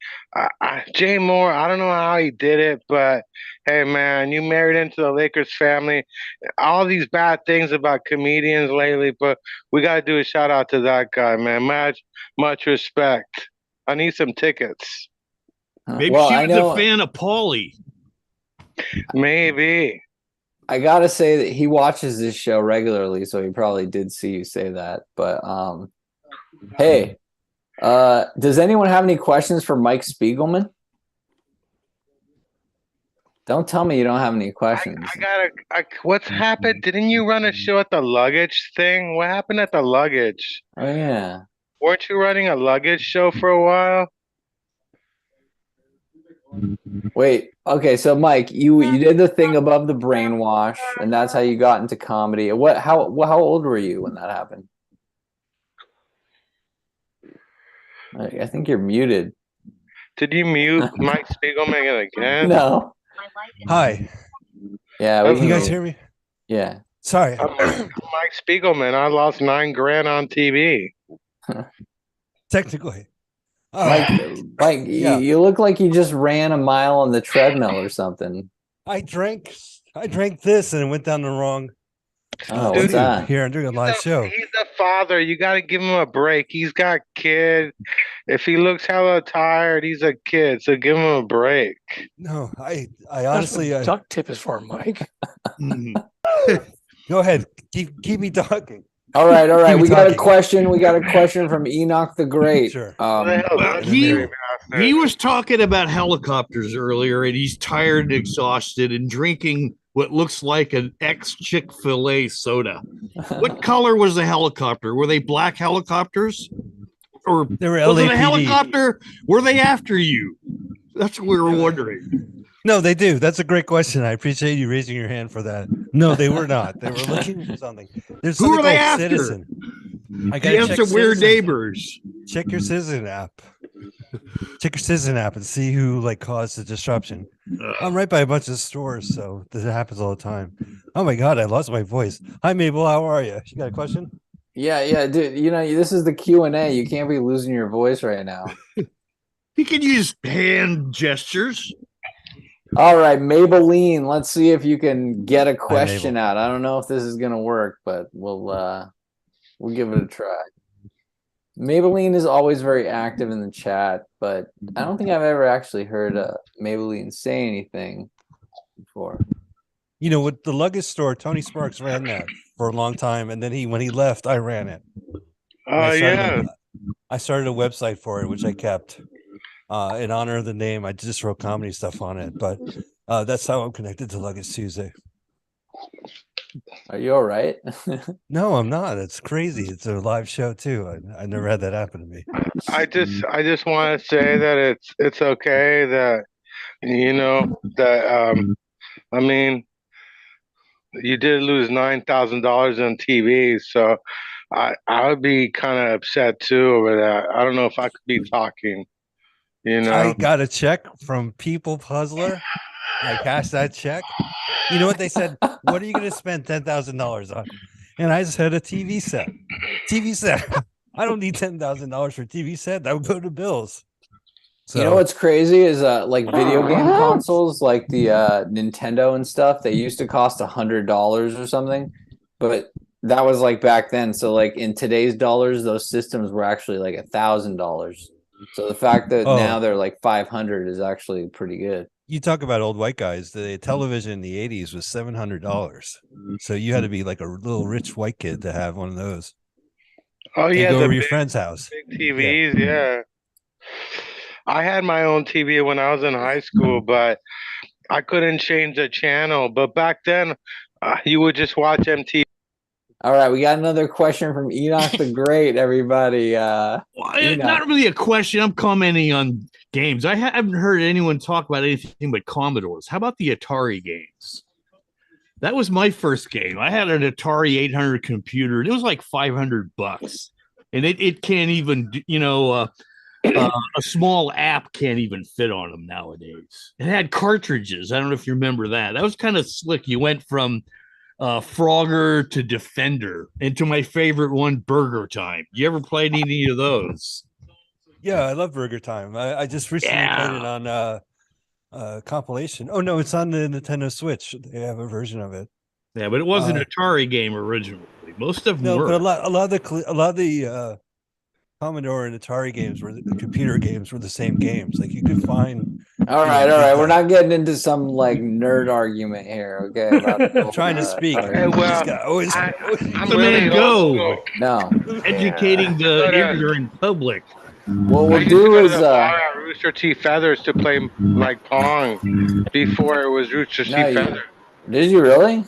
Jay Moore, I don't know how he did it, but hey, man, you married into the Lakers family. All these bad things about comedians lately, but we got to do a shout out to that guy, man. Much respect. I need some tickets. Maybe Well, she I was know a fan of Paulie. Maybe. I gotta say that he watches this show regularly, so he probably did see you say that. But hey, does anyone have any questions for Mike Spiegelman? Don't tell me you don't have any questions. What's happened? Didn't you run a show at the luggage thing? What happened at the luggage? Oh yeah. Weren't you running a luggage show for a while? Wait, okay, so Mike, you did the thing above the brainwash, and that's how you got into comedy. How old were you when that happened? I think you're muted. Did you mute Mike Spiegelman again? No. Hi. Yeah, Can you guys hear me? Yeah. Sorry. I'm Mike Spiegelman. I lost $9,000 on TV. Technically. Mike, Yeah. you look like you just ran a mile on the treadmill or something. I drank this and it went down the wrong Oh, what's that? here I'm doing a live show. He's a father. You got to give him a break. He's got kids. If he looks hella tired, he's a kid. So give him a break. No, I honestly duct tape is for, Mike. Go ahead. Keep me talking. All right. Keep me We got a talking. question. We got a question from Enoch the Great. Sure. Well, he was talking about helicopters earlier, and he's tired and exhausted and drinking what looks like an ex-Chick-fil-A soda. What color was the helicopter? Were they black helicopters? Or they were was it a LAPD. helicopter? Were they after you? That's what we were wondering. No, they do. That's a great question. I appreciate you raising your hand for that. No, they were not. They were looking for something. There's Who something are they called after? Citizen. I They have some weird neighbors. Check your Citizen app. Check your Citizen app and see who caused the disruption. I'm right by a bunch of stores, so this happens all the time. Oh my god, I lost my voice. Hi Mabel, how are you? You got a question? Yeah, dude. You know, this is the Q&A. You can't be losing your voice right now. He can use hand gestures. All right, Maybelline. Let's see if you can get a question out. I don't know if this is gonna work, but we'll give it a try. Maybelline is always very active in the chat, but I don't think I've ever actually heard Maybelline say anything before. You know, with the luggage store, Tony Sparks ran that for a long time, and then when he left, I ran it. I started a website for it, which I kept in honor of the name. I just wrote comedy stuff on it, but that's how I'm connected to Luggage Tuesday. Are you all right? No, I'm not. It's crazy. It's a live show too. I never had that happen to me. I just want to say that it's okay that I mean, you did lose $9,000 on TV, so I would be kind of upset too over that. I don't know if I could be talking. I got a check from People Puzzler. I cashed that check. You know what they said? What are you going to spend $10,000 on? And I said a TV set. TV set. I don't need $10,000 for a TV set. That would go to bills. So, you know what's crazy is like video game consoles, like the Nintendo and stuff. They used to cost $100 or something, but that was like back then. So like in today's dollars, those systems were actually like $1,000. So the fact that now they're like 500 is actually pretty good. You talk about old white guys. The television in the 80s was $700. So you had to be like a little rich white kid to have one of those. Oh yeah, go over the your friend's house. Big TVs, yeah. I had my own TV when I was in high school, but I couldn't change the channel. But back then, you would just watch MTV. All right, we got another question from Enoch the Great, everybody. Not really a question. I'm commenting on games. I haven't heard anyone talk about anything but Commodores. How about the Atari games? That was my first game. I had an Atari 800 computer. It was like $500, and it can't even, a small app can't even fit on them nowadays. It had cartridges. I don't know if you remember that. That was kind of slick. You went from Frogger to Defender, and to my favorite one, Burger Time. You ever played any of those? Yeah, I love Burger Time. I just recently played it on compilation. Oh no, it's on the Nintendo Switch. They have a version of it. Yeah, but it was an Atari game originally. Most of them No, were. but a lot of the Commodore and Atari games were the computer games were the same games. Like you could find. All right. We're not getting into some like nerd argument here, okay? About I'm trying to speak. I'm the really man go. No, educating the ignorant public. What I we'll used to do go to is the bar at Rooster T. Feathers to play like Pong before it was Rooster T. Feathers. Did you really?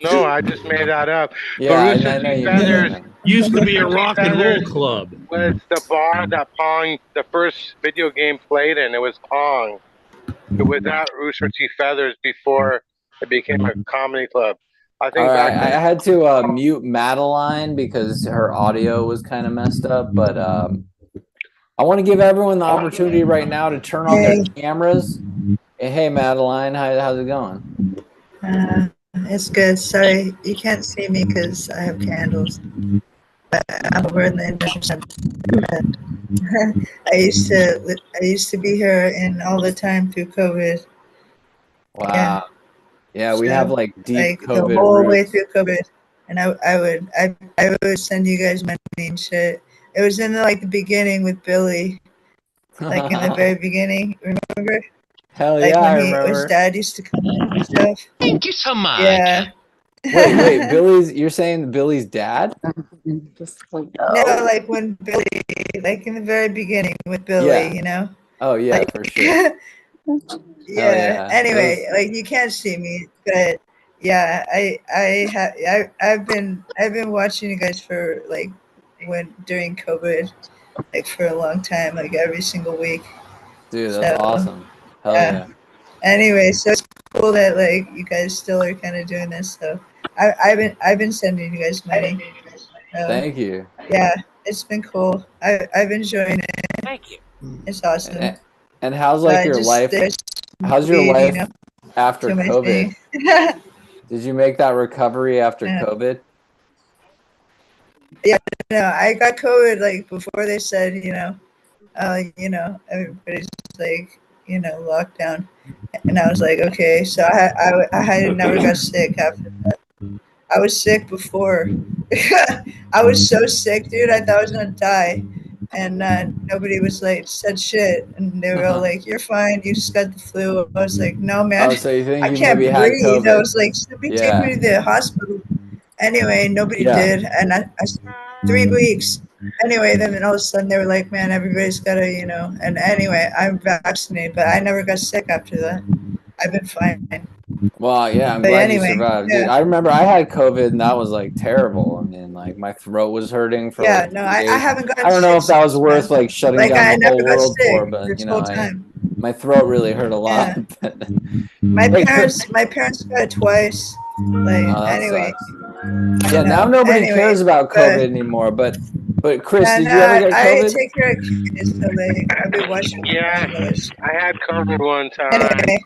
No, I just made that up. Yeah, but I Rooster know T. you made Feathers that. Used to be a Rooster T. rock and roll Feathers club. was the bar that Pong, the first video game played in. It was Pong. It was at Rooster T. Feathers before it became a comedy club. I All think right, back I then. had to mute Madeline because her audio was kind of messed up, but I want to give everyone the opportunity right now to turn on their cameras. Hey, Madeline, how's it going? It's good. Sorry, you can't see me because I have candles. But I'm over in the industrial center. I used to be here in all the time through COVID. Wow. Yeah, we have like deep the COVID whole way roots. through COVID, and I would send you guys money and shit. It was in the beginning with Billy, like in the very beginning. Remember? Hell Like yeah, I when his remember. dad used to come in and stuff. Thank you so much. Yeah. Wait, you're saying Billy's dad? No, like when Billy, like in the very beginning with Billy, Yeah. you know? Oh yeah, for sure. Yeah. yeah. Anyway, like you can't see me, but yeah, I've been watching you guys for during COVID, like for a long time, like every single week. Dude, that's awesome. Hell yeah. Anyway, so it's cool that like you guys still are kind of doing this. So I've been sending you guys money. Thank you. Yeah, it's been cool. I've been enjoying it. Thank you. It's awesome. And how's like your life? How's your life after to my COVID? thing. Did you make that recovery after Yeah. COVID? Yeah, no, I got COVID like before they said, everybody's like, lockdown, and I was like, okay, so I had never got sick after that. I was sick before. I was so sick, dude. I thought I was gonna die, and nobody was like said shit, and they were all like, "You're fine. You just got the flu." I was like, "No, man. Oh, so you think I you can't maybe had breathe." I COVID? was like, "Somebody take Yeah. me to the hospital." Anyway, nobody Yeah. did, and I 3 weeks. Anyway, then all of a sudden they were like, "Man, everybody's gotta, And anyway, I'm vaccinated, but I never got sick after that. I've been fine. Well, yeah, I'm But glad you anyway, survived. yeah. Dude, I remember I had COVID and that was like terrible. I mean, like my throat was hurting for Yeah, like no, 3 I days. haven't gotten I don't know if sick that was since, worth man. like shutting Like down I the never whole got world sick for, but this whole time. my throat really hurt a lot. My Hey, parents got it twice. Like Oh, that anyway. sucks. Yeah, now nobody Anyway, cares about COVID anymore. But Chris, and did you ever get I COVID? take care of kids, so like I've been watching. Yeah, I had COVID one time. Anyway,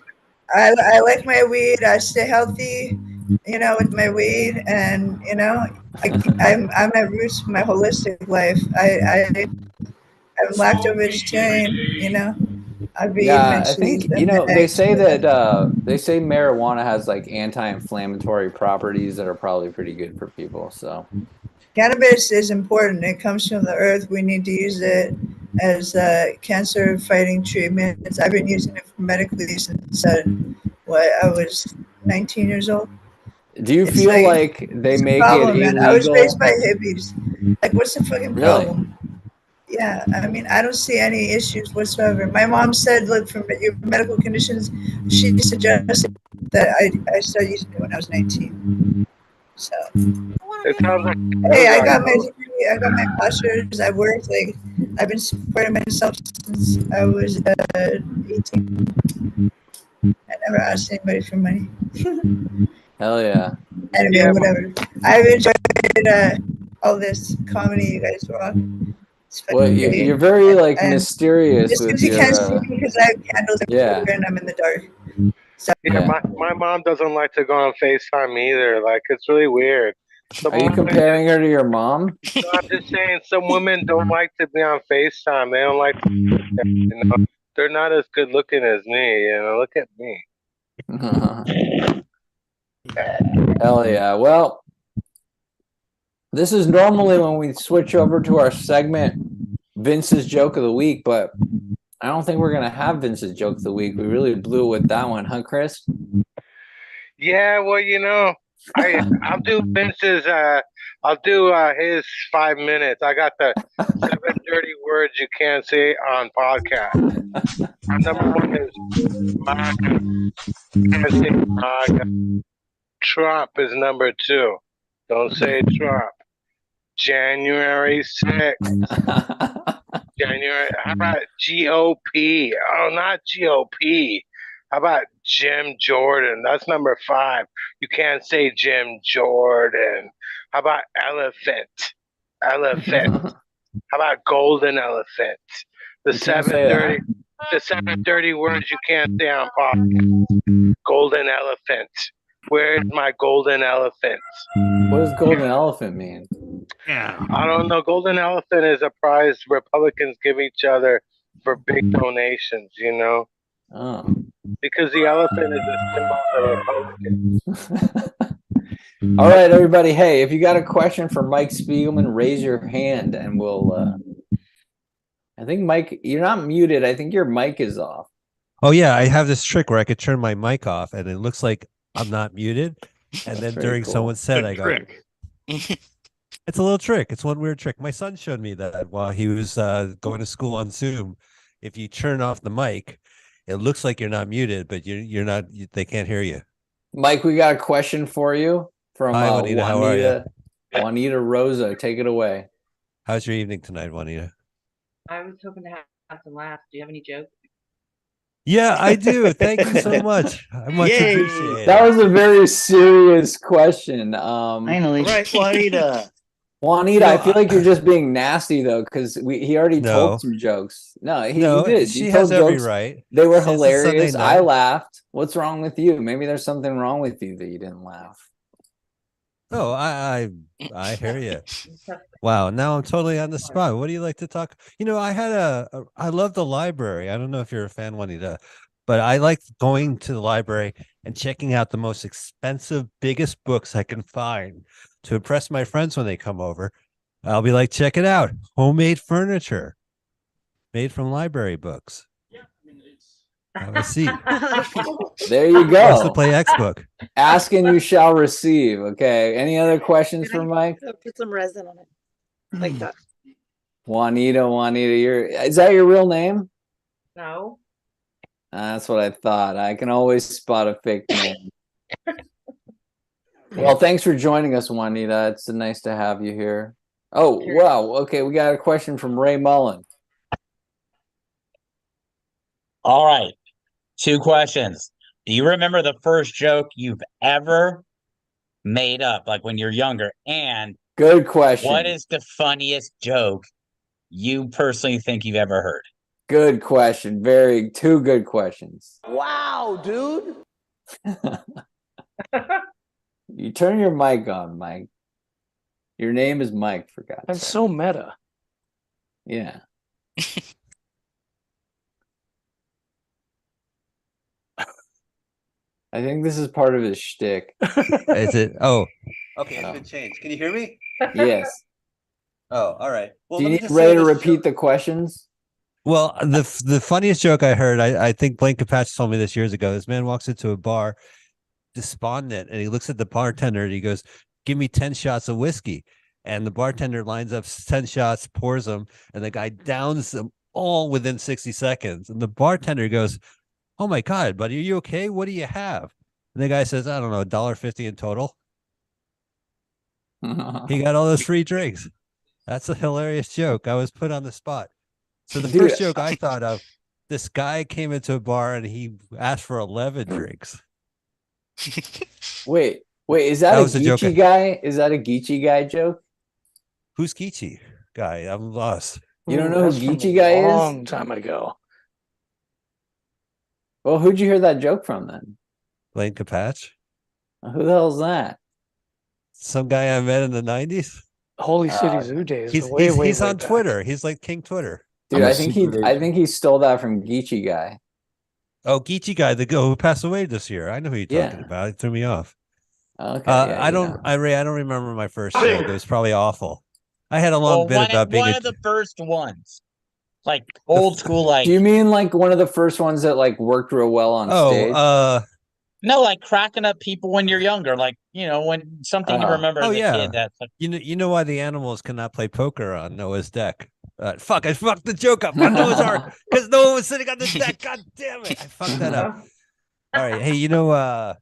I like my weed. I stay healthy, with my weed, and I'm at roots of my holistic life. I'm lacto-vegetarian. I've been eating my Yeah, I cheese think and my they eggs. say that they say marijuana has like anti-inflammatory properties that are probably pretty good for people. So Cannabis is important. It comes from the earth. We need to use it as cancer-fighting treatments. I've been using it medically since I was 19 years old. do you It's feel like they it's a make it problem, man. I was raised illegal? by hippies. Like, what's the fucking Really? problem? Yeah, I mean, I don't see any issues whatsoever. My mom said, look, for your medical conditions, she suggested that I started using it when I was 19. So, It sounds like hey, I got my degree, I got my master's, I worked, like, I've been supporting myself since I was 18. I never asked anybody for money. Hell yeah. Anyway, whatever. I've enjoyed all this comedy you guys rock. Well, you're very like mysterious Just with because you your. can't see me because I have candles everywhere and I'm in the dark. So, Yeah, my mom doesn't like to go on FaceTime either. Like it's really weird. Are you comparing her to your mom? No, I'm just saying some women don't like to be on FaceTime. They don't like to, you know, they're not as good looking as me, you know. Look at me. Hell yeah. Well, this is normally when we switch over to our segment, Vince's joke of the week, but I don't think we're gonna have Vince's joke of the week. We really blew it with that one, huh, Chris? Yeah, well, you know, I'll do Vince's I'll do his 5 minutes. I got the 7 dirty words you can't say on podcast. Number one is MAGA. Can't say MAGA. Trump is number 2. Don't say Trump. January 6th. January. How about GOP? Oh, not GOP. How about Jim Jordan? That's number 5. You can't say Jim Jordan. How about elephant? Elephant. How about golden elephant? The You can't say 730. that. The 730 words you can't say on podcast. Golden elephant. Where's my golden elephant? What does golden elephant mean? Yeah. I don't know. Golden elephant is a prize Republicans give each other for big donations, you know? Oh. Because the elephant is a symbol of the Republicans. All right, everybody. Hey, if you got a question for Mike Spiegelman, raise your hand and we'll I think Mike, you're not muted. I think your mic is off. Oh yeah, I have this trick where I could turn my mic off and it looks like I'm not muted. And then during cool. someone said, Good I go, trick. it's a little trick. It's one weird trick. My son showed me that while he was going to school on Zoom. If you turn off the mic, it looks like you're not muted, but you're not. They can't hear you. Mike, we got a question for you from Hi, Juanita. How are you? Juanita Rosa. Take it away. How's your evening tonight, Juanita? I was hoping to have some laughs. Do you have any jokes? Yeah, I do. Thank you so much. I much Yay. appreciate it. That was a very serious question. Finally. Right, Juanita. Juanita, I feel like you're just being nasty though, because he already No. told some jokes. No, he did. She He has told every jokes. right. They were Since it's Sunday hilarious. I night. laughed. What's wrong with you? Maybe there's something wrong with you that you didn't laugh. Oh, I hear you. Wow, now I'm totally on the spot. What do you like to talk? You know, I love the library. I don't know if you're a fan, Juanita, but I like going to the library and checking out the most expensive, biggest books I can find to impress my friends when they come over. I'll be like, check it out. Homemade furniture made from library books. Have a seat. There you Wants to go. play X book. Ask and you shall receive. Okay. Any other questions for Mike? Put some resin on it. Like that. Juanita, is that your real name? No. That's what I thought. I can always spot a fake name. Well, thanks for joining us, Juanita. It's nice to have you here. Oh, wow. Okay, we got a question from Ray Mullen. All right. 2 questions. Do you remember the first joke you've ever made up, like when you're younger? And good question. What is the funniest joke you personally think you've ever heard? Good question. 2 good questions. Wow, dude. You turn your mic on, Mike. Your name is Mike, for God's That's sake. so meta. Yeah. I think this is part of his shtick. Is it? Oh, okay. It's been changed. Can you hear me? Yes. Oh, all right. Well, Do you let me need just Ray say to this repeat the questions? Well, the funniest joke I heard, I think Blaine Capatch told me this years ago. This man walks into a bar, despondent, and he looks at the bartender and he goes, "Give me 10 shots of whiskey." And the bartender lines up 10 shots, pours them, and the guy downs them all within 60 seconds. And the bartender goes, "Oh my God, buddy, are you okay? What do you have?" And the guy says, "I don't know, $1.50 in total." He got all those free drinks. That's a hilarious joke. I was put on the spot. So the first joke I thought of, this guy came into a bar and he asked for 11 drinks. Wait, is that was a a joke Geechee guy? Is that a Geechee guy joke? Who's Geechee guy? I'm lost. You don't know That's who from Geechee a guy is? long time ago. Well, who'd you hear that joke from then? Blaine Capatch. Who the hell's that? some guy I met in the 90s. Holy City Zoo days. He's way, way, he's way on back. Twitter. He's like King Twitter. Dude, I think he stole that from Geechee guy. Oh, Geechee guy, the guy who passed away this year. I know who you're talking about. It threw me off. Okay, I don't remember my first joke. It was probably awful. I had a long bit about being one of the first ones, like old school, like. Do you mean like one of the first ones that like worked real well on stage? No, like cracking up people when you're younger, like when something you remember as a kid. That's like, you know why the animals cannot play poker on Noah's deck. I fucked the joke up on Noah's Ark because no one was sitting on the deck. God damn it, I fucked that up. All right, hey, you know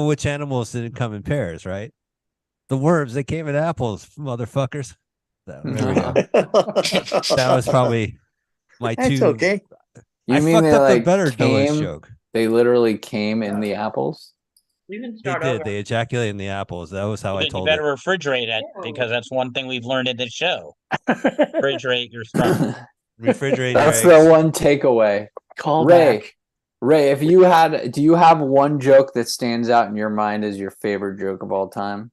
which animals didn't come in pairs, right? The worms. They came in apples, motherfuckers. There we go. That was probably my That's two. okay. You I mean fucked they up like the better Noah's came? joke. They literally came in the apples. We can They start did. over. They ejaculated in the apples. That was how I you told better it. refrigerate it because that's one thing we've learned in this show. Refrigerate your sperm. Refrigerate That's your eggs. the one takeaway. Call Ray, back. Ray, do you have one joke that stands out in your mind as your favorite joke of all time?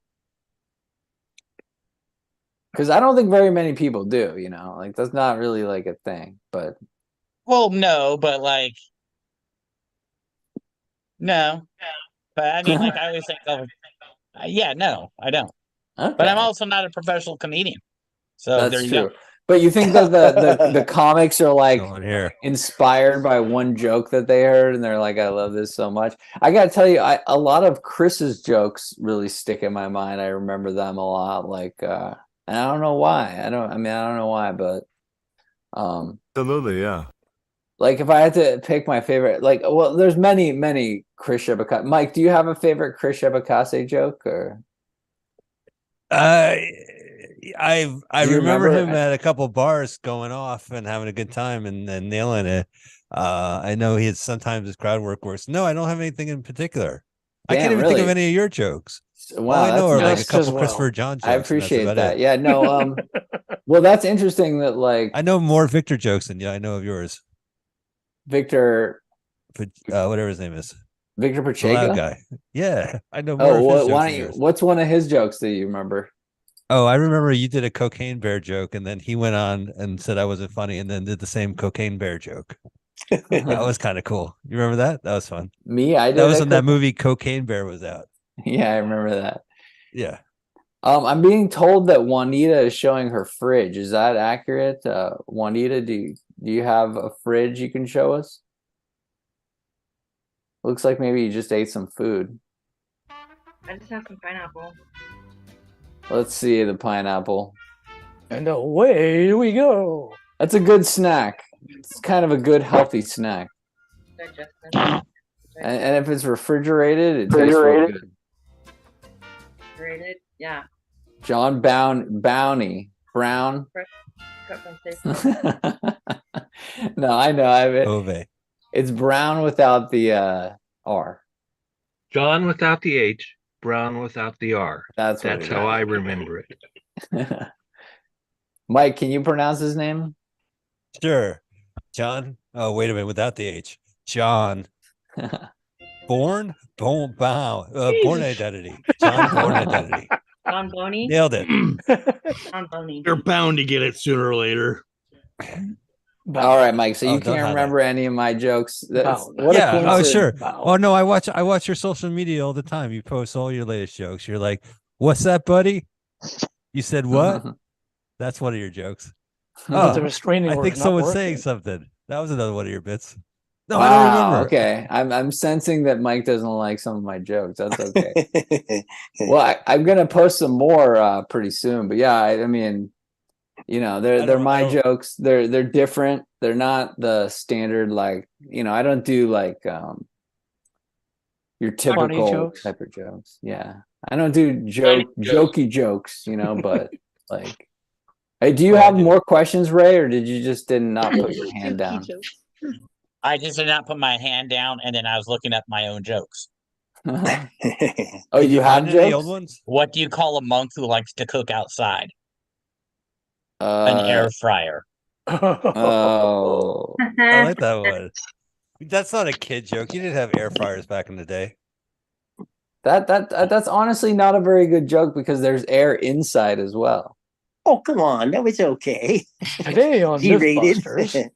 Because I don't think very many people do, like that's not really like a thing, but. Well, no, but like, no. But I mean, like, I always think of, yeah, no, I don't. Okay. But I'm also not a professional comedian. So That's there you true. go. But you think that the comics are like Going here. inspired by one joke that they heard and they're like, I love this so much. I gotta tell you, a lot of Chris's jokes really stick in my mind. I remember them a lot. Like and I don't know why. I don't know why, but absolutely, yeah. like if I had to pick my favorite, like there's many Chris Shibakaze. Mike, do you have a favorite Chris Shibakaze joke or I Do you remember him remember? at a couple bars going off and having a good time and nailing it. I know he had sometimes his crowd work works. No, I don't have anything in particular. I can't Damn, even think of really? any of your jokes. Wow, All I know are that's like a nice. couple Christopher John jokes. I and that's appreciate about that. it. Yeah, no, well, that's interesting that like I know more Victor jokes than I know of yours. Victor, whatever his name is. Victor The Pacheco? loud guy. Yeah, I know more of his jokes why than don't yours. what's one of his jokes that you remember? Oh, I remember you did a cocaine bear joke, and then he went on and said I wasn't funny, and then did the same cocaine bear joke. That was kind of cool. You remember that? That was fun. I did that was a when that movie Cocaine Bear was out. Yeah, I remember that. Yeah. I'm being told that Juanita is showing her fridge. Is that accurate? Juanita, do you have a fridge you can show us? Looks like maybe you just ate some food. I just have some pineapple. Let's see the pineapple. And away we go. That's a good snack. It's kind of a good healthy snack. Digestion. And if it's refrigerated, it tastes real good. Rated, yeah. John Bounty Brown. Cut from Safeway. No, I know. I have it. Ove. It's Brown without the R. John without the H, Brown without the R. That's what That's it how is. I remember it. Mike, can you pronounce his name? Sure. John. Oh, wait a minute. Without the H. John. Born identity. John Born identity. John Boney. Nailed it. John Boney. You're bound to get it sooner or later. All right, Mike. So you don't can't highlight. remember any of my jokes. That's, Yeah. what a Oh, coincidence. sure. Oh no, I watch your social media all the time. You post all your latest jokes. You're like, "What's that, buddy?" You said what? That's one of your jokes. But the restraining I order think is not someone's working. saying something. That was another one of your bits. No, Wow, I don't remember. Okay, I'm sensing that Mike doesn't like some of my jokes. That's okay. Well, I'm gonna post some more pretty soon. But yeah, I mean, they're my jokes. They're different. They're not the standard like I don't do like your typical jokes? type of jokes. Yeah, I don't do jokey jokes. But like, hey, do you have more questions, Ray, or did you just not put your hand down? I just did not put my hand down, and then I was looking up my own jokes. Oh, you have jokes? Old ones? What do you call a monk who likes to cook outside? An air fryer. Oh, I like that one. That's not a kid joke. You didn't have air fryers back in the day. That's honestly not a very good joke because there's air inside as well. Oh, come on. That was okay. Today on G-rated. Mythbusters.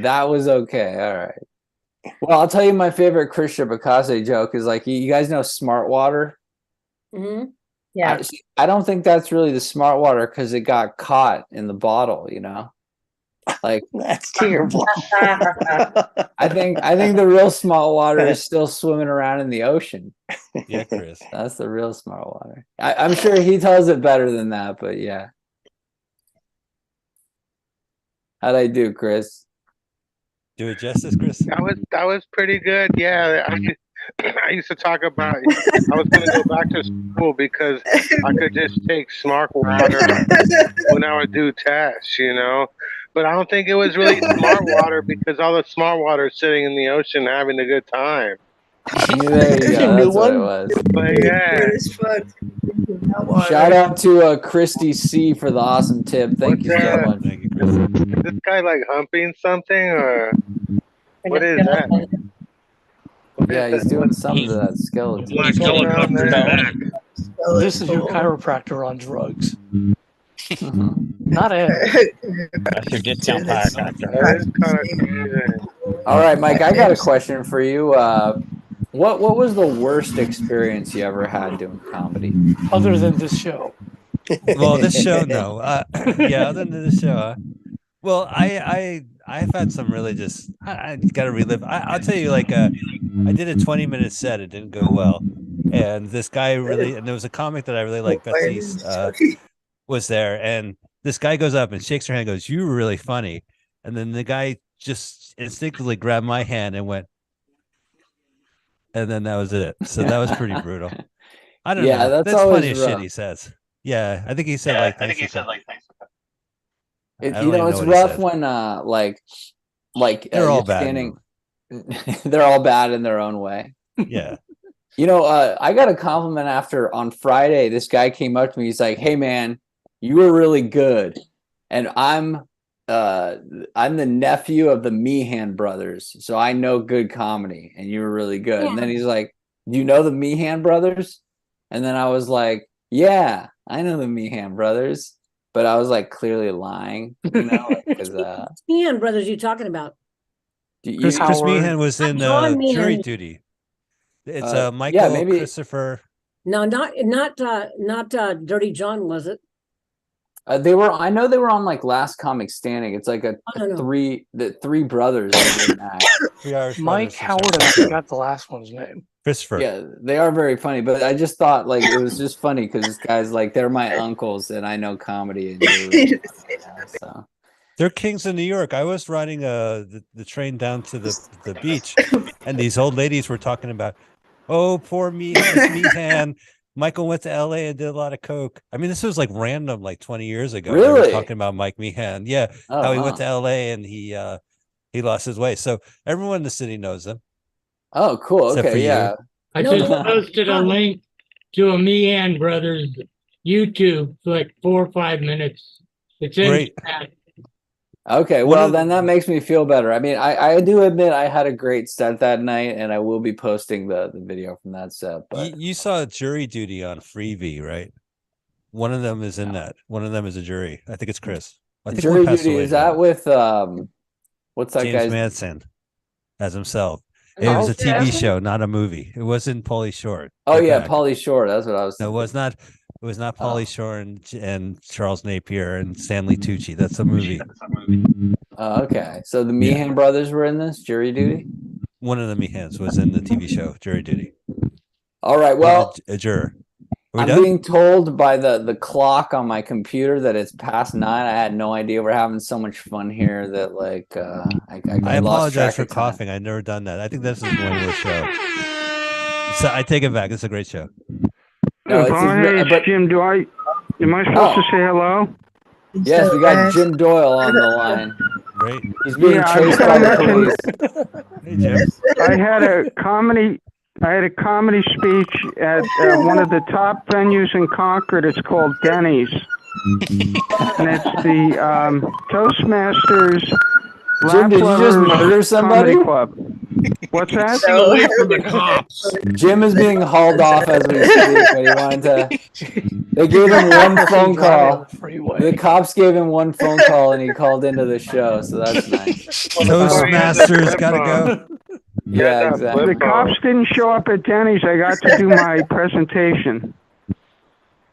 That was okay. All right. Well, I'll tell you my favorite Chris Shibakase joke is like, you guys know Smart Water? Mm-hmm. Yeah. I don't think that's really the Smart Water because it got caught in the bottle, you know? Like that's terrible. I think the real Smart Water is still swimming around in the ocean. Yeah, Chris. That's the real Smart Water. I'm sure he tells it better than that, but yeah. How'd I do, Chris? Do it justice, Chris. That was pretty good. Yeah, I used to talk about I was going to go back to school because I could just take Smart Water when I would do tests, you know. But I don't think it was really Smart Water because all the Smart Water is sitting in the ocean having a good time. There you go. That's what it was. But yeah. Shout out to Christy C for the awesome tip. Thank you so much. Thank you, Chris. Is this guy like humping something or what is that? Yeah, he's doing something to that skeleton. This is your chiropractor on drugs. Not Ed. That's your discount chiropractor. That is kind of confusing. All right, Mike, I got a question for you. What was the worst experience you ever had doing comedy? Other than this show. Well, this show, no. Yeah, other than this show. Well, I've had some really just I got to relive. I'll tell you, like, I did a 20-minute set. It didn't go well, and this guy really, and there was a comic that I really liked. Betsy's was there, and this guy goes up and shakes her hand, and goes, "You were really funny," and then the guy just instinctively grabbed my hand and went, and then that was it. So that was pretty brutal. I don't know. Yeah, that's funny always as rough. shit. He says, "Yeah, I think he said like thanks." You I don't know, even it's know what he rough said. when They're all you're bad. standing. They're all bad in their own way. Yeah. You know, I got a compliment after on Friday. This guy came up to me. He's like, "Hey, man, you were really good," and I'm the nephew of the Meehan brothers, so I know good comedy, and you were really good. And then he's like, "Do you know the Meehan brothers?" And then I was like, "Yeah, I know the Meehan brothers," but I was like clearly lying, you know, because Meehan brothers, you talking about? Chris Meehan was in John Jury Meehan. Duty. It's Michael, yeah, maybe Christopher. No, not Dirty John, was it? they were. I know they were on like Last Comic Standing. It's like I don't know. three brothers. That did that. Mike Howard, and I forgot the last one's name. Christopher. Yeah, they are very funny, but I just thought like it was just funny because this guy's like they're my uncles and I know comedy. And so. They're kings in New York. I was riding the train down to the beach, and these old ladies were talking about, oh, poor Meehan. Michael went to LA and did a lot of coke. I mean, this was like random, like 20 years ago. They were Really? talking about Mike Meehan. Yeah, Oh, how he went to LA and he lost his way. So everyone in the city knows him. Oh, cool. Except for Okay, you. yeah. I just posted a link to a Meehan Brothers YouTube for like 4 or 5 minutes. It's in Great. chat. Okay, One well of then that makes me feel better. I mean, I do admit I had a great set that night, and I will be posting the video from that set. But You saw Jury Duty on Freevee, right? One of them is in that. One of them is a jury. I think it's Chris. I think Jury one passed Duty away is now. that with what's that James guy's Manson as himself. It was a TV show, not a movie. It wasn't Pauly Shore. Oh Get yeah, back. Pauly Shore. That's what I was No, thinking. it was not. It was not Pauly Shore and Charles Napier and Stanley Tucci. That's a movie. Oh, okay. So the Meehan brothers were in this Jury Duty. One of the Meehans was in the TV show Jury Duty. All right. Well, a juror. Are we I'm done? being told by the clock on my computer that it's past 9. I had no idea. We're having so much fun here that like I lost apologize track for of time. coughing. I've never done that. I think this is one of the show. So I take it back. It's a great show. No, It's Jim Dwight. Am I supposed to say hello? Yes, we got Jim Doyle on the line. Great. He's being Yeah, chased by the police. Hey, Jim. I had a comedy speech at one of the top venues in Concord. It's called Denny's, and it's the Toastmasters Jim, did you just Lovers murder somebody? Comedy Club. What's that? So away from the cops. Jim is being hauled off as we speak, but he wanted to. They gave him one phone call. The cops gave him one phone call, and he called into the show, so that's nice. Toastmasters gotta go. Yeah, exactly. The cops didn't show up at Denny's. I got to do my presentation.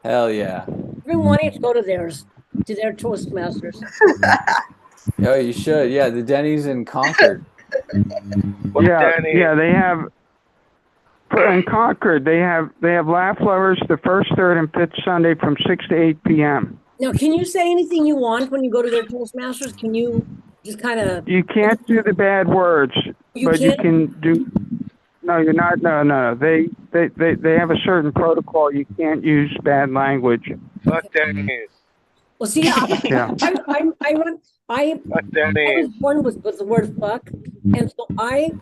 Hell yeah. I've been wanting to go to theirs, to their Toastmasters. Oh, you should. Yeah, the Denny's in Concord. Yeah, they have. In Concord, they have Laugh Lovers the first, third, and fifth Sunday from 6 to 8 p.m. Now, can you say anything you want when you go to their Toastmasters? Can you just kind of? You can't do the bad words, You but you can't? can do. No, you're not. No. They have a certain protocol. You can't use bad language. Fuck Denny's. Well, see, Yeah. I was born with the word fuck, and so I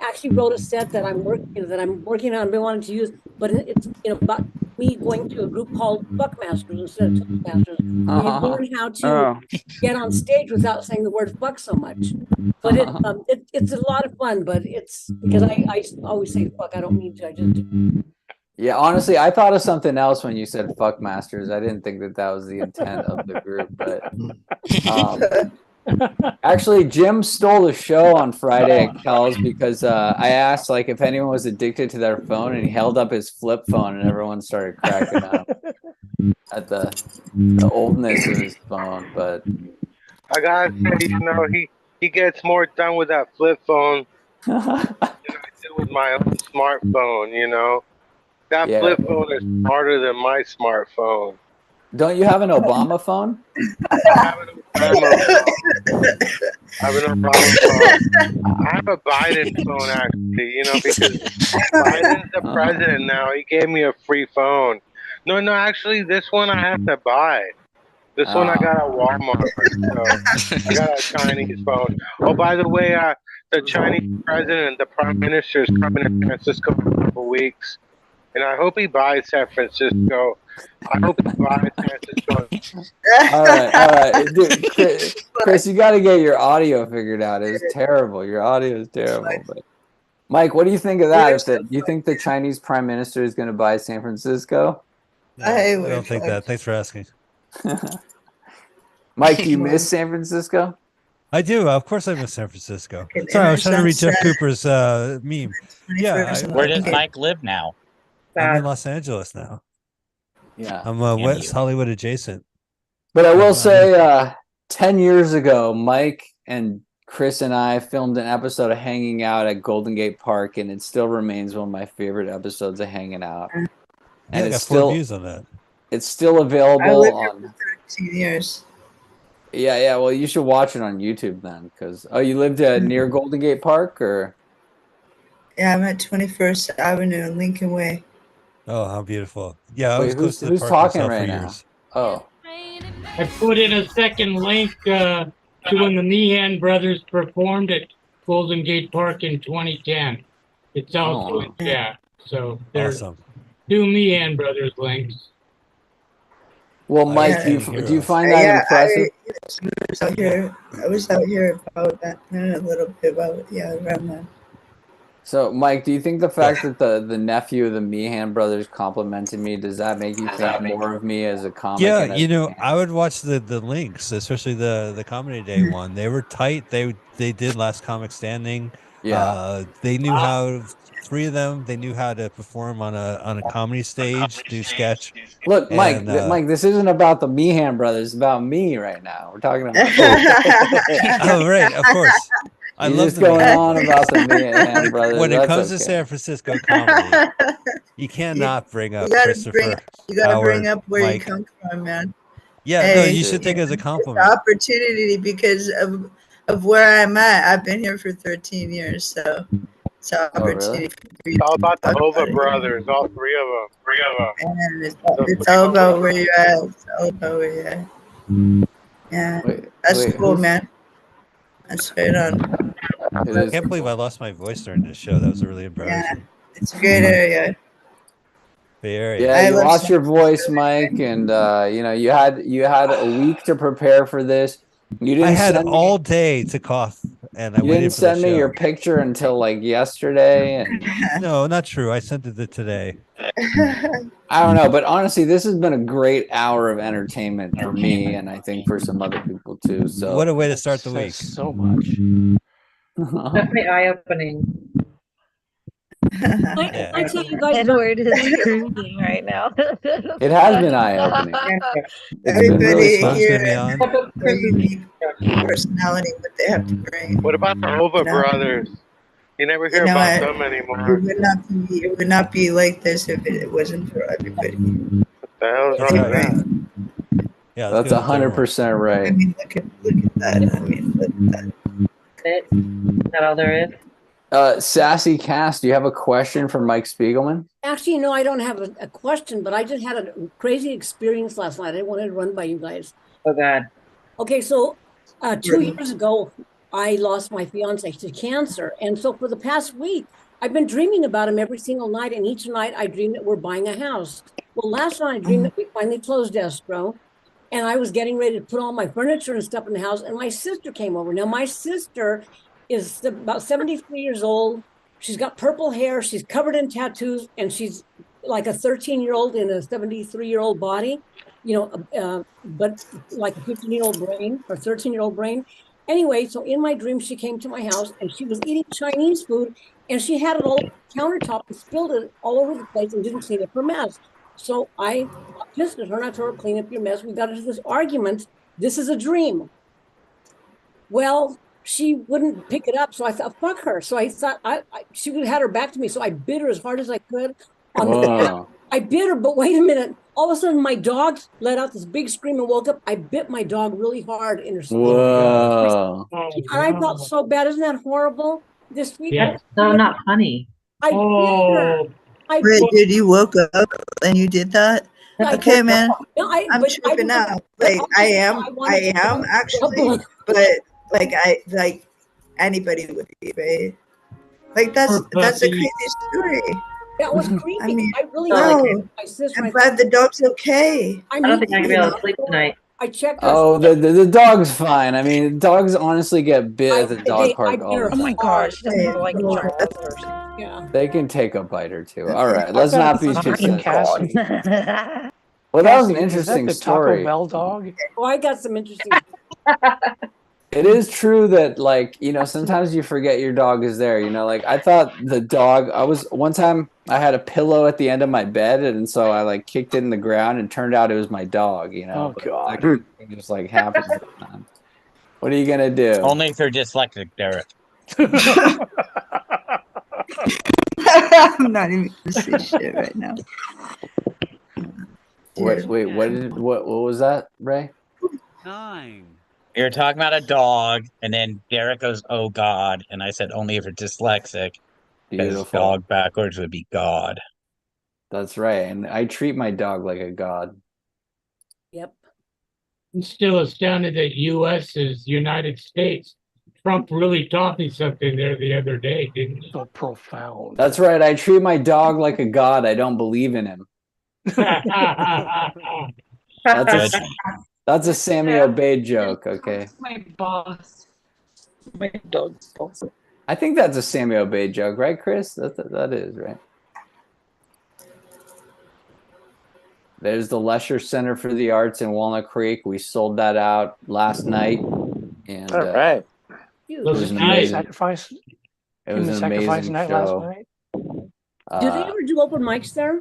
actually wrote a set that I'm working on. Been wanting to use, but it's about me going to a group called Buckmasters instead of Toastmasters. And you learn how to get on stage without saying the word fuck so much. But it's a lot of fun. But it's because I always say fuck. I don't mean to. I just do. Yeah, honestly, I thought of something else when you said "fuck masters." I didn't think that was the intent of the group, but actually, Jim stole the show on Friday at Kel's because I asked like if anyone was addicted to their phone, and he held up his flip phone, and everyone started cracking up at the oldness of his phone. But I gotta say, he gets more done with that flip phone than I did with my own smartphone. That flip phone is smarter than my smartphone. Don't you have an Obama phone? I have an Obama phone. I have a Biden phone, actually, because Biden's the president now. He gave me a free phone. No, actually, this one I have to buy. This one I got at Walmart. So I got a Chinese phone. Oh, by the way, the Chinese president, the prime minister, is coming to San Francisco in a couple weeks. And I hope he buys San Francisco. I hope he buys San Francisco. All right. Dude, Chris, you got to get your audio figured out. It's terrible. Your audio is terrible. But Mike, what do you think of that? Do you think the Chinese prime minister is going to buy San Francisco? No, I don't think that. Thanks for asking. Mike, do you miss San Francisco? I do. Of course I miss San Francisco. Sorry, I was trying to read Jeff Cooper's meme. Yeah. Where does Mike live now? I'm in Los Angeles now. Yeah. I'm West Hollywood adjacent. But I will say 10 years ago, Mike and Chris and I filmed an episode of Hanging Out at Golden Gate Park, and it still remains one of my favorite episodes of Hanging Out. And it's still 4 views on that. It's still available I lived on here for 13 years. Yeah, well, you should watch it on YouTube then, because you lived near Golden Gate Park, or? Yeah, I'm at 21st Avenue and Lincoln Way. Oh, how beautiful! Yeah, I Wait, was close to the who's park talking myself right for now? years. Oh, I put in a second link to when the Meehan brothers performed at Golden Gate Park in 2010. It's also in chat. So there's Awesome. 2 Meehan brothers links. well, Mike, do you find that impressive? I was out here about that, and a little bit about around that. So, Mike, do you think the fact that the nephew of the Meehan brothers complimented me, does that make you think more of me as a comic? Yeah, I would watch the links, especially the Comedy Day one. They were tight. They did Last Comic Standing. Yeah. They knew how. 3 of them, they knew how to perform on a comedy stage, do sketch. Look, Mike, this isn't about the Meehan brothers. It's about me right now. We're talking about. Oh, right, of course. I You're love just going on about the Meehan brothers. When it That's comes to okay. San Francisco comedy, you cannot bring up You gotta Christopher. bring up where Mike. you come from, man. Yeah, no, you should think it as a compliment. The opportunity because of where I'm at. I've been here for 13 years, so it's an opportunity. It's all about the Hova brothers, all 3 of them. And it's all about where you're at. It's all about where you're at. Yeah, that's cool, man. That's right on. I can't believe I lost my voice during this show. That was really embarrassing. Yeah, it's a great area. Bay Area. Yeah, you lost your voice, Mike, and you had a week to prepare for this. You didn't. I had all day to cough and I You waited didn't for the send me show. your picture until like yesterday, and No, not true. I sent it today. I don't know, but honestly, this has been a great hour of entertainment for me, and I think for some other people too. So What a way to start the week. So much. Definitely eye-opening. I tell you guys, Edward is cruising right now. It has been eye-opening. It's been Everybody really fun. here has their unique personality, what they have to bring. What about the Ova brothers? You never hear know about what? them anymore. It would not be like this if it wasn't for everybody. What the hell's That's wrong with right. that? Yeah, That's 100% right. I mean, look at that. I mean, look at that. Is that all there is? Sassy Cass, do you have a question for Mike Spiegelman? actually, no, I don't have a question, but I just had a crazy experience last night. I wanted to run by you guys. Oh God. Okay, so 2 years ago, I lost my fiance to cancer. And so for the past week, I've been dreaming about him every single night. And each night I dream that we're buying a house. Well, last night I dreamed that we finally closed escrow. And I was getting ready to put all my furniture and stuff in the house. And my sister came over. Now, my sister is about 73 years old. She's got purple hair. She's covered in tattoos. And she's like a 13-year-old in a 73-year-old body, but like a 15-year-old brain or 13-year-old brain. Anyway, so in my dream, she came to my house and she was eating Chinese food and she had it all over the countertop and spilled it all over the place and didn't clean up her mess. So I got pissed at her and I told her, clean up your mess. We got into this argument. This is a dream. Well, she wouldn't pick it up. So I thought, fuck her. So I thought she would have had her back to me. So I bit her as hard as I could on the back. I bit her, but wait a minute. All of a sudden, my dog let out this big scream and woke up. I bit my dog really hard in her stomach. Whoa. And I felt so bad. Isn't that horrible? This week. That's so not funny. I bit her. Wait, did you woke up and you did that? I Okay, did. man. No, I'm tripping out. Like I am actually, but like anybody would be, right? Like that's a crazy story. That was creepy. I mean, I really no. my sister. I'm glad the dog's okay. I don't think I'm gonna be able to sleep tonight. I checked. Oh, the dog's fine. I mean, dogs honestly get bit at the dog park all the Oh my time. gosh, she doesn't have like a jaw. Yeah. They can take a bite or two. All right, let's not be too sensitive. Well, that was an interesting Is that the story. Taco Bell dog? Oh, I got some interesting. It is true that, like, sometimes you forget your dog is there. Like I thought the dog. One time I had a pillow at the end of my bed, and so I like kicked it in the ground, and turned out it was my dog. Oh God! It just like happens sometimes. What are you gonna do? Only if you're dyslexic, Derek. I'm not even gonna say shit right now. Wait, what was that, Ray? 9. You're talking about a dog, and then Derek goes, "Oh God," and I said, "Only if you're dyslexic." Because Beautiful. dog backwards would be God. That's right, and I treat my dog like a god. Yep. I'm still astounded that U.S. is United States. Trump really taught me something there the other day, didn't he? So profound. That's right. I treat my dog like a god. I don't believe in him. That's a Sammy Obey joke. Okay. My boss. My dog's boss. I think that's a Sammy Obey joke, right, Chris? That is right. There's the Lesher Center for the Arts in Walnut Creek. We sold that out last night, and All right. it was an amazing sacrifice. It was an sacrifice amazing night show. last night. Do they ever do open mics there?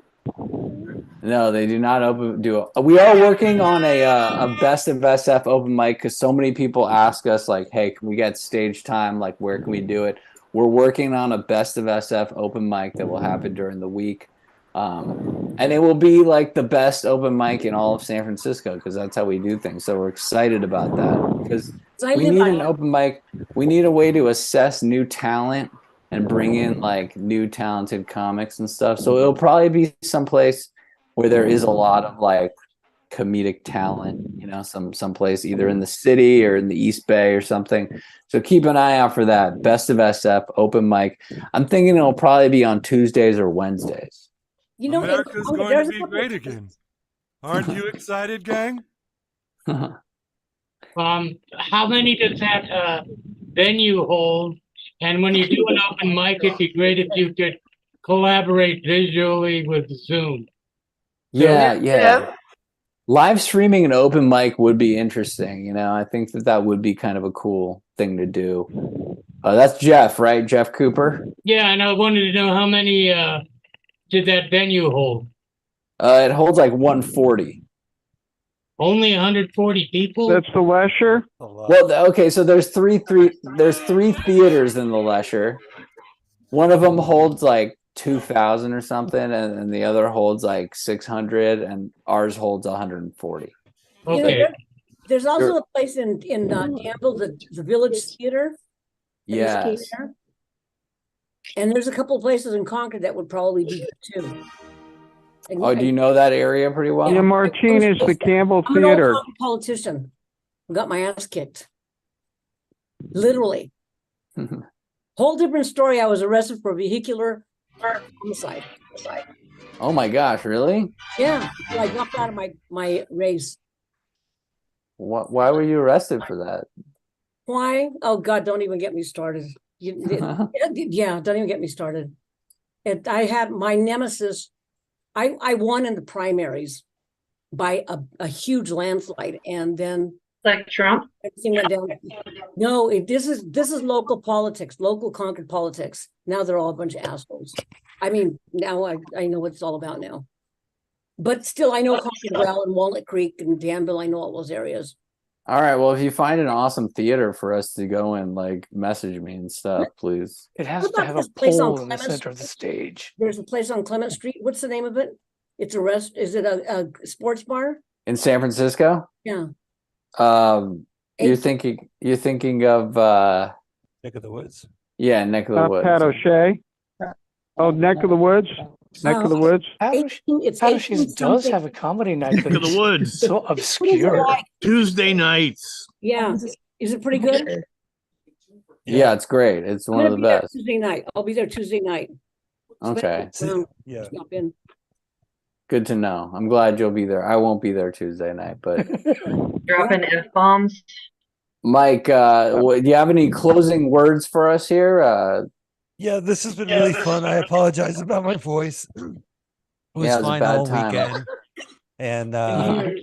No, they do not we are working on a best of SF open mic because so many people ask us like, hey, can we get stage time? Like, where can we do it? We're working on a best of SF open mic that will happen during the week. And it will be like the best open mic in all of San Francisco because that's how we do things. So we're excited about that because we need an open mic. We need a way to assess new talent and bring in like new talented comics and stuff. So it'll probably be someplace where there is a lot of like comedic talent, someplace either in the city or in the East Bay or something. So keep an eye out for that. Best of SF open mic. I'm thinking it'll probably be on Tuesdays or Wednesdays. America's going to be great again. Aren't you excited, gang? How many does that venue hold. And when you do an open mic, it'd be great if you could collaborate visually with Zoom. Yeah. Live streaming an open mic would be interesting. You know, I think that would be kind of a cool thing to do. That's Jeff, right? Jeff Cooper. Yeah, and I wanted to know how many did that venue hold? It holds like 140. Only 140 people? That's the Lesher? Well, okay, so there's three theaters in the Lesher. One of them holds like 2,000 or something, and the other holds like 600, and ours holds 140. You know, there's also a place in Danville, the Village Theater. Yes. And there's a couple of places in Concord that would probably be good too. And Oh, do you know that area pretty well? Yeah, Martinez, the Campbell I'm an old Theater. politician. I got my ass kicked. Literally. Whole different story. I was arrested for vehicular homicide. Oh my gosh, really? Yeah, I dropped out of my race. Why were you arrested for that? Why? Oh God, don't even get me started. Yeah, don't even get me started. I had my nemesis. I won in the primaries by a huge landslide, and then like Trump, everything went down. No, this is local politics, local Concord politics. Now they're all a bunch of assholes. I mean, now I know what it's all about now. But still, I know Concord well, and Walnut Creek and Danville. I know all those areas. All right, well, if you find an awesome theater for us to go in, like, message me and stuff, please. It has to have a pole in the center of the stage. There's a place on Clement Street. What's the name of it? It's a rest. Is it a sports bar? In San Francisco? Yeah. You're thinking of Neck of the Woods. Yeah, Neck of the Woods. Pat O'Shea. Oh, Neck of the Woods. Neck of the Woods. Pat O'Shea's does have a comedy night. Neck of the Woods. So obscure. Tuesday nights. Yeah. Is it pretty good? Yeah, it's great. It's one of the best. Tuesday night. I'll be there Tuesday night. Okay. Yeah. Stop in. Good to know. I'm glad you'll be there. I won't be there Tuesday night, but dropping F-bombs. Mike, do you have any closing words for us here? Yeah, this has been really fun. I apologize about my voice. It was fine all weekend, and I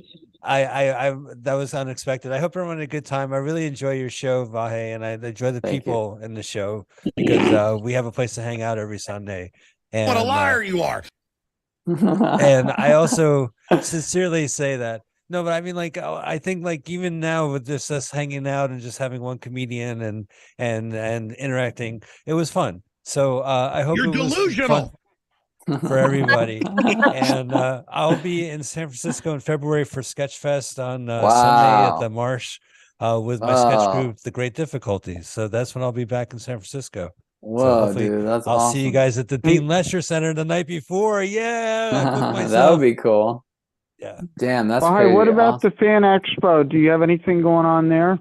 that was unexpected. I hope everyone had a good time. I really enjoy your show, Vahe, and I enjoy the people in the show because we have a place to hang out every Sunday. And, what a liar you are! And I also sincerely say that. No, but I mean, like, I think, like, even now with just us hanging out and just having one comedian and interacting, it was fun. So I hope You're it was delusional fun for everybody. And I'll be in San Francisco in February for Sketchfest on Sunday at the Marsh with my sketch group, The Great Difficulties. So that's when I'll be back in San Francisco. Whoa, so dude, that's I'll awesome. see you guys at the Dean Lesher Center the night before. Yeah, I booked myself. That would be cool. Yeah. Damn, that's Hi, crazy. what about the Fan Expo? Do you have anything going on there?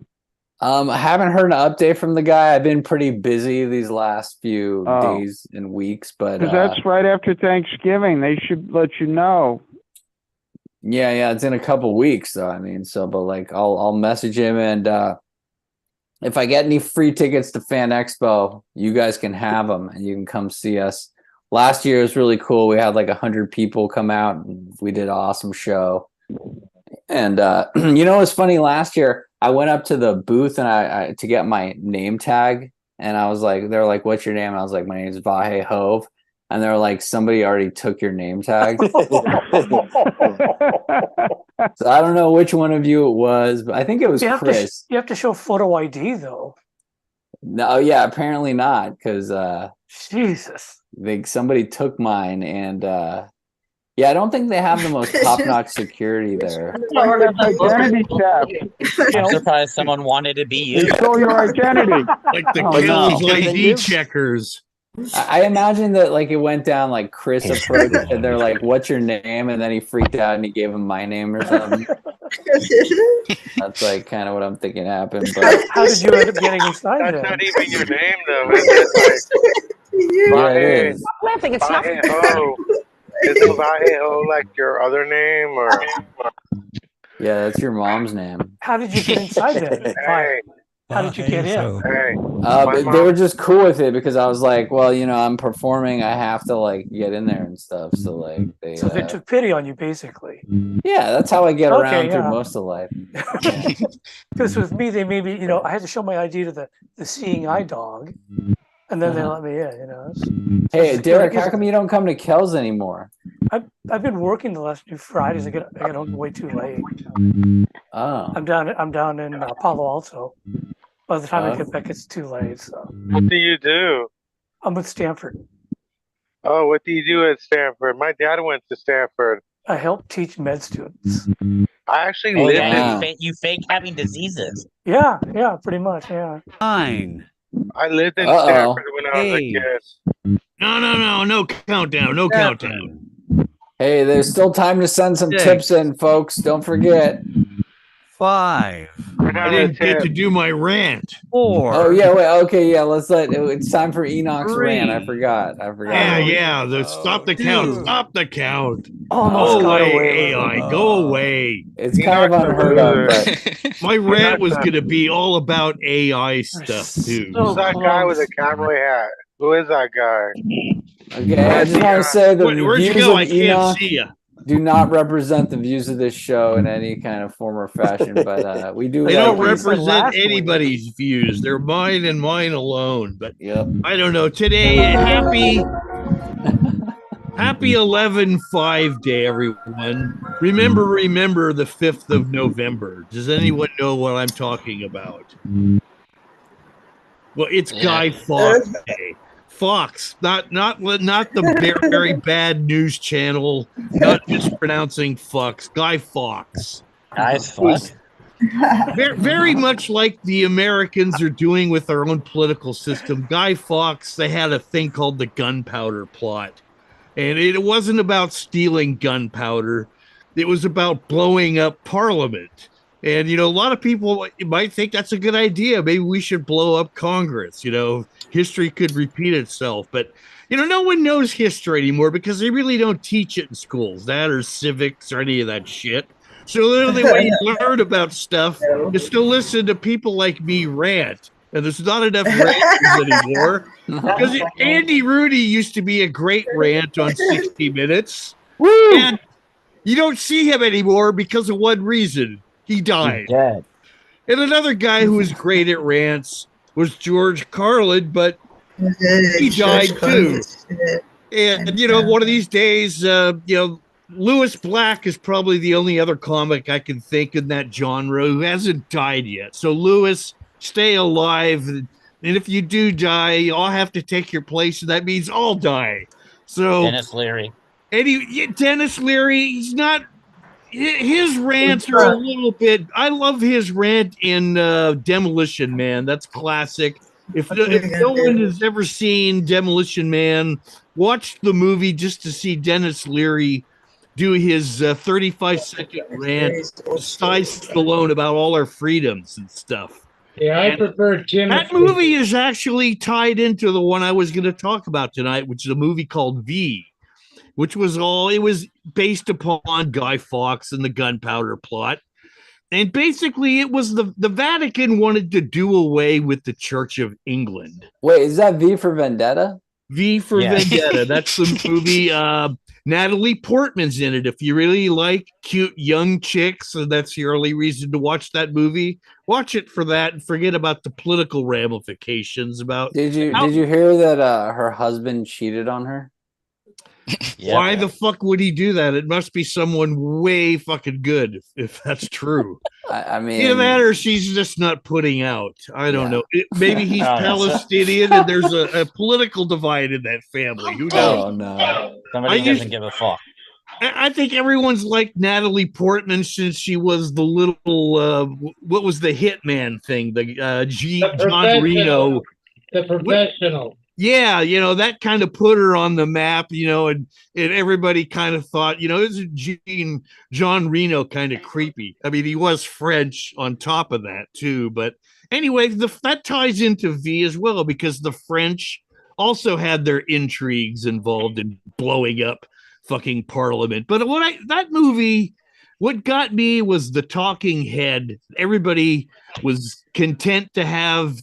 I haven't heard an update from the guy. I've been pretty busy these last few days and weeks, but because that's right after Thanksgiving. They should let you know. Yeah, it's in a couple weeks, though. I mean, but like, I'll message him, and if I get any free tickets to Fan Expo, you guys can have them, and you can come see us. Last year was really cool. We had like 100 people come out, and we did an awesome show. And you know, it was funny. Last year, I went up to the booth and I to get my name tag, and I was like, they're like, "What's your name?" And I was like, "My name is Vahe Hove," and they're like, "Somebody already took your name tag." So I don't know which one of you it was, but I think it was Chris. You have to show photo ID though. No, yeah, apparently not, because Jesus, somebody took mine, and yeah, I don't think they have the most top-notch security there. Identity theft. I'm surprised someone wanted to be you. They stole your identity. Like the Kills ID checkers. I imagine that like it went down like Chris approached and they're like, "What's your name?" And then he freaked out and he gave him my name or something. That's like kind of what I'm thinking happened. But how did you end up getting inside? That's not even your name, though. It's yeah, it is. laughing. It's not. Isn't Vahe like your other name, or? Yeah, that's your mom's name. How did you get inside there? Hey, How did you get in? Hey, They were just cool with it because I was like, well, I'm performing. I have to like get in there and stuff. So like So they took pity on you, basically. yeah, that's how I get Okay, around through yeah. most of life. Because with me, they made me, I had to show my ID to the seeing eye dog, and then they let me in. Hey, Derek, how come you don't come to Kells anymore? I've been working the last few Fridays. I get home way too late. Oh. I'm down in Palo Alto. By the time I get back, it's too late. So what do you do? I'm with Stanford. Oh, what do you do at Stanford? My dad went to Stanford. I help teach med students. I actually Oh, lived yeah, in. you fake having diseases. Yeah, pretty much. Yeah. Fine. I lived in Stanford when I was a Hey. kid. No countdown, no countdown. Hey, there's still time to send some tips in, folks. Don't forget. 5. I didn't get to do my rant. 4. Oh yeah, wait. Okay, yeah. It's time for Enoch's rant. I forgot. Yeah. Stop the count. Two. Stop the count. Almost Go got away, away with it. AI. Go away. It's kind of unheard of, but my rant was going to be all about AI stuff too. Who's that guy with a cowboy hat? Who is that guy? okay. I just want to say the Where'd you views go? of I can't Enoch see you. do not represent the views of this show in any kind of form or fashion. But we do. They like don't represent anybody's views. They're mine and mine alone. But I don't know. Today, happy 11/5 day, everyone. Remember the 5th of November. Does anyone know what I'm talking about? Well, it's Guy Fawkes Day. Fox, not the very bad news channel, not mispronouncing Fox. Guy Fawkes. Guy Fawkes. Very much like the Americans are doing with our own political system. Guy Fawkes, they had a thing called the gunpowder plot. And it wasn't about stealing gunpowder. It was about blowing up Parliament. And, a lot of people might think that's a good idea. Maybe we should blow up Congress. History could repeat itself. But, no one knows history anymore because they really don't teach it in schools, that or civics or any of that shit. So the only way you learn about stuff is to listen to people like me rant. And there's not enough ranters anymore. Because Andy Rooney used to be a great rant on 60 Minutes. Woo! And you don't see him anymore because of one reason. He died. And another guy who was great at rants was George Carlin, but he died too. And, one of these days, Lewis Black is probably the only other comic I can think in that genre who hasn't died yet. So, Lewis, stay alive. And if you do die, I'll have to take your place. And that means I'll die. So Dennis Leary. Dennis Leary, he's not. His rants are a little bit. I love his rant in Demolition Man. That's classic. If no one has ever seen Demolition Man, watch the movie just to see Dennis Leary do his 35-second rant to Cy Stallone about all our freedoms and stuff. Yeah, I prefer Tim. That movie is actually tied into the one I was going to talk about tonight, which is a movie called V, which was based upon Guy Fawkes and the gunpowder plot. And basically it was the Vatican wanted to do away with the Church of England. Wait, is that V for Vendetta? V for Vendetta. That's the movie. Natalie Portman's in it. If you really like cute young chicks, and that's your only reason to watch that movie, watch it for that and forget about the political ramifications. Did you hear that her husband cheated on her? Why the fuck would he do that? It must be someone way fucking good if that's true. I mean, either that or she's just not putting out. I don't know. Maybe he's Palestinian and there's a political divide in that family. Who knows? Oh no. Somebody doesn't give a fuck. I think everyone's like Natalie Portman since she was the little what was the Hitman thing? The John Reno. The Professional. Yeah, that kind of put her on the map, and everybody kind of thought, isn't John Reno kind of creepy? I mean, he was French on top of that too. But anyway, that ties into V as well, because the French also had their intrigues involved in blowing up fucking Parliament. But that movie, what got me was the talking head. Everybody was content to have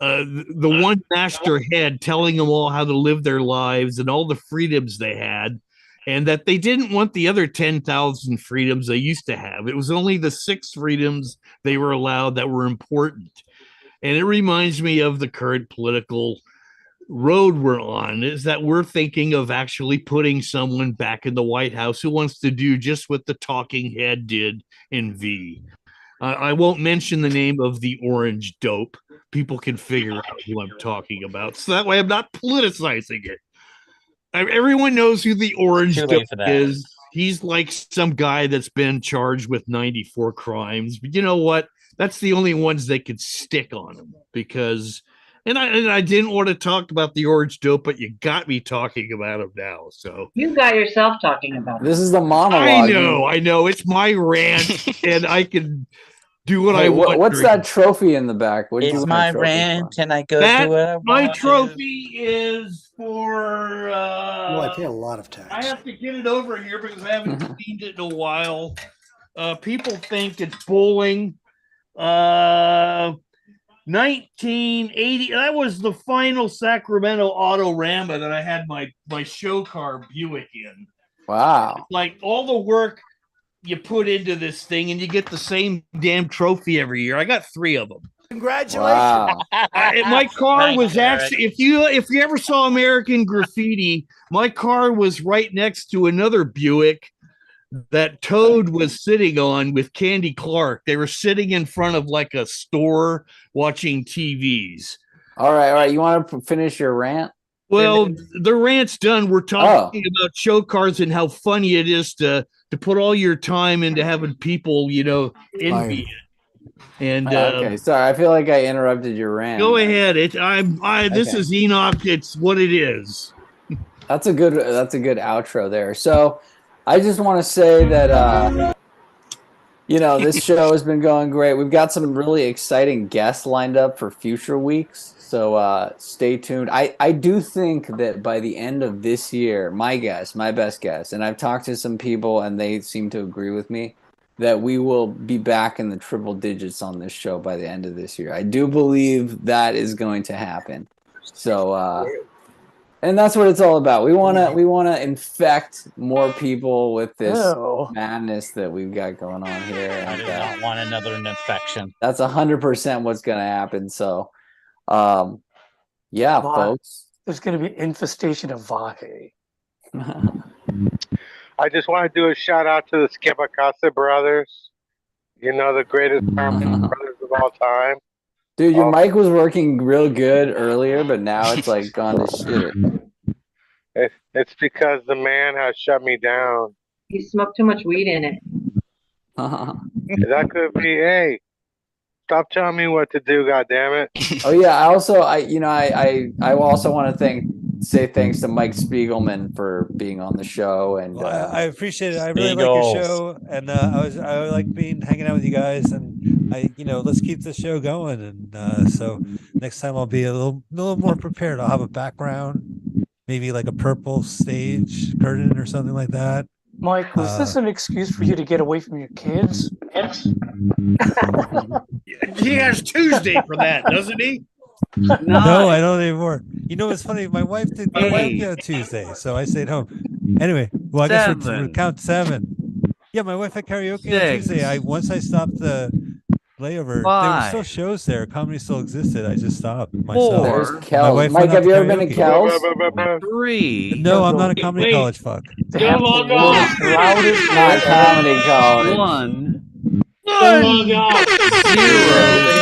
the one master head telling them all how to live their lives and all the freedoms they had, and that they didn't want the other 10,000 freedoms they used to have. It was only the 6 freedoms they were allowed that were important. And it reminds me of the current political road we're on, is that we're thinking of actually putting someone back in the White House who wants to do just what the talking head did in V. I won't mention the name of the orange dope. People can figure out who I'm talking about. So that way I'm not politicizing it. Everyone knows who the orange dope is. He's like some guy that's been charged with 94 crimes. But you know what? That's the only ones they could stick on him because, and I didn't want to talk about the orange dope, but you got me talking about him now. So You got yourself talking about This is the monologue. I know. It's my rant, and I can do what I want. What's that trophy in the back? What It's my rant, and I go do what I want. My trophy is for. Well, I pay a lot of tax. I have to get it over here because I haven't cleaned it in a while. People think it's bowling. 1980. That was the final Sacramento Autorama that I had my show car Buick in. Wow! Like all the work you put into this thing, and you get the same damn trophy every year. I got 3 of them. Congratulations! Wow. My car was actually, if you ever saw American Graffiti, my car was right next to another Buick that Toad was sitting on with Candy Clark. They were sitting in front of like a store watching TVs. All right. You want to finish your rant? Well, the rant's done. We're talking about show cars and how funny it is to put all your time into having people, envy it. And okay, sorry, I feel like I interrupted your rant. Go ahead. This is Enoch. It's what it is. That's a good outro there. So I just want to say that this show has been going great. We've got some really exciting guests lined up for future weeks. So stay tuned. I do think that by the end of this year, my best guess, and I've talked to some people and they seem to agree with me, that we will be back in the triple digits on this show by the end of this year. I do believe that is going to happen. So and that's what it's all about. We wanna infect more people with this madness that we've got going on here. I do not want another infection. That's 100% what's gonna happen. So folks. There's gonna be an infestation of Vahe. I just want to do a shout out to the Skibakasa brothers. The greatest Harmon brothers of all time. Dude, your mic was working real good earlier, but now it's like gone to shit. It's because the man has shut me down. You smoked too much weed in it. That could be. Hey, stop telling me what to do, goddammit. Oh yeah, I also I also want to say thanks to Mike Spiegelman for being on the show, and I appreciate it. I really like your show, and I like hanging out with you guys, and let's keep the show going. And so next time I'll be a little more prepared. I'll have a background, maybe like a purple stage curtain or something like that. Mike, was this an excuse for you to get away from your kids? He has Tuesday for that, doesn't he? No, I don't anymore. It's funny. My wife did karaoke on Tuesday, so I stayed home. Anyway, well, I guess we're count 7. Yeah, my wife had karaoke on Tuesday. Once I stopped the layover, there were still shows there. Comedy still existed. I just stopped myself. There's Kells. Mike, have you ever been to Kells? 3. No, I'm not a comedy college fuck. Not comedy college. 1. Don't log off. 0.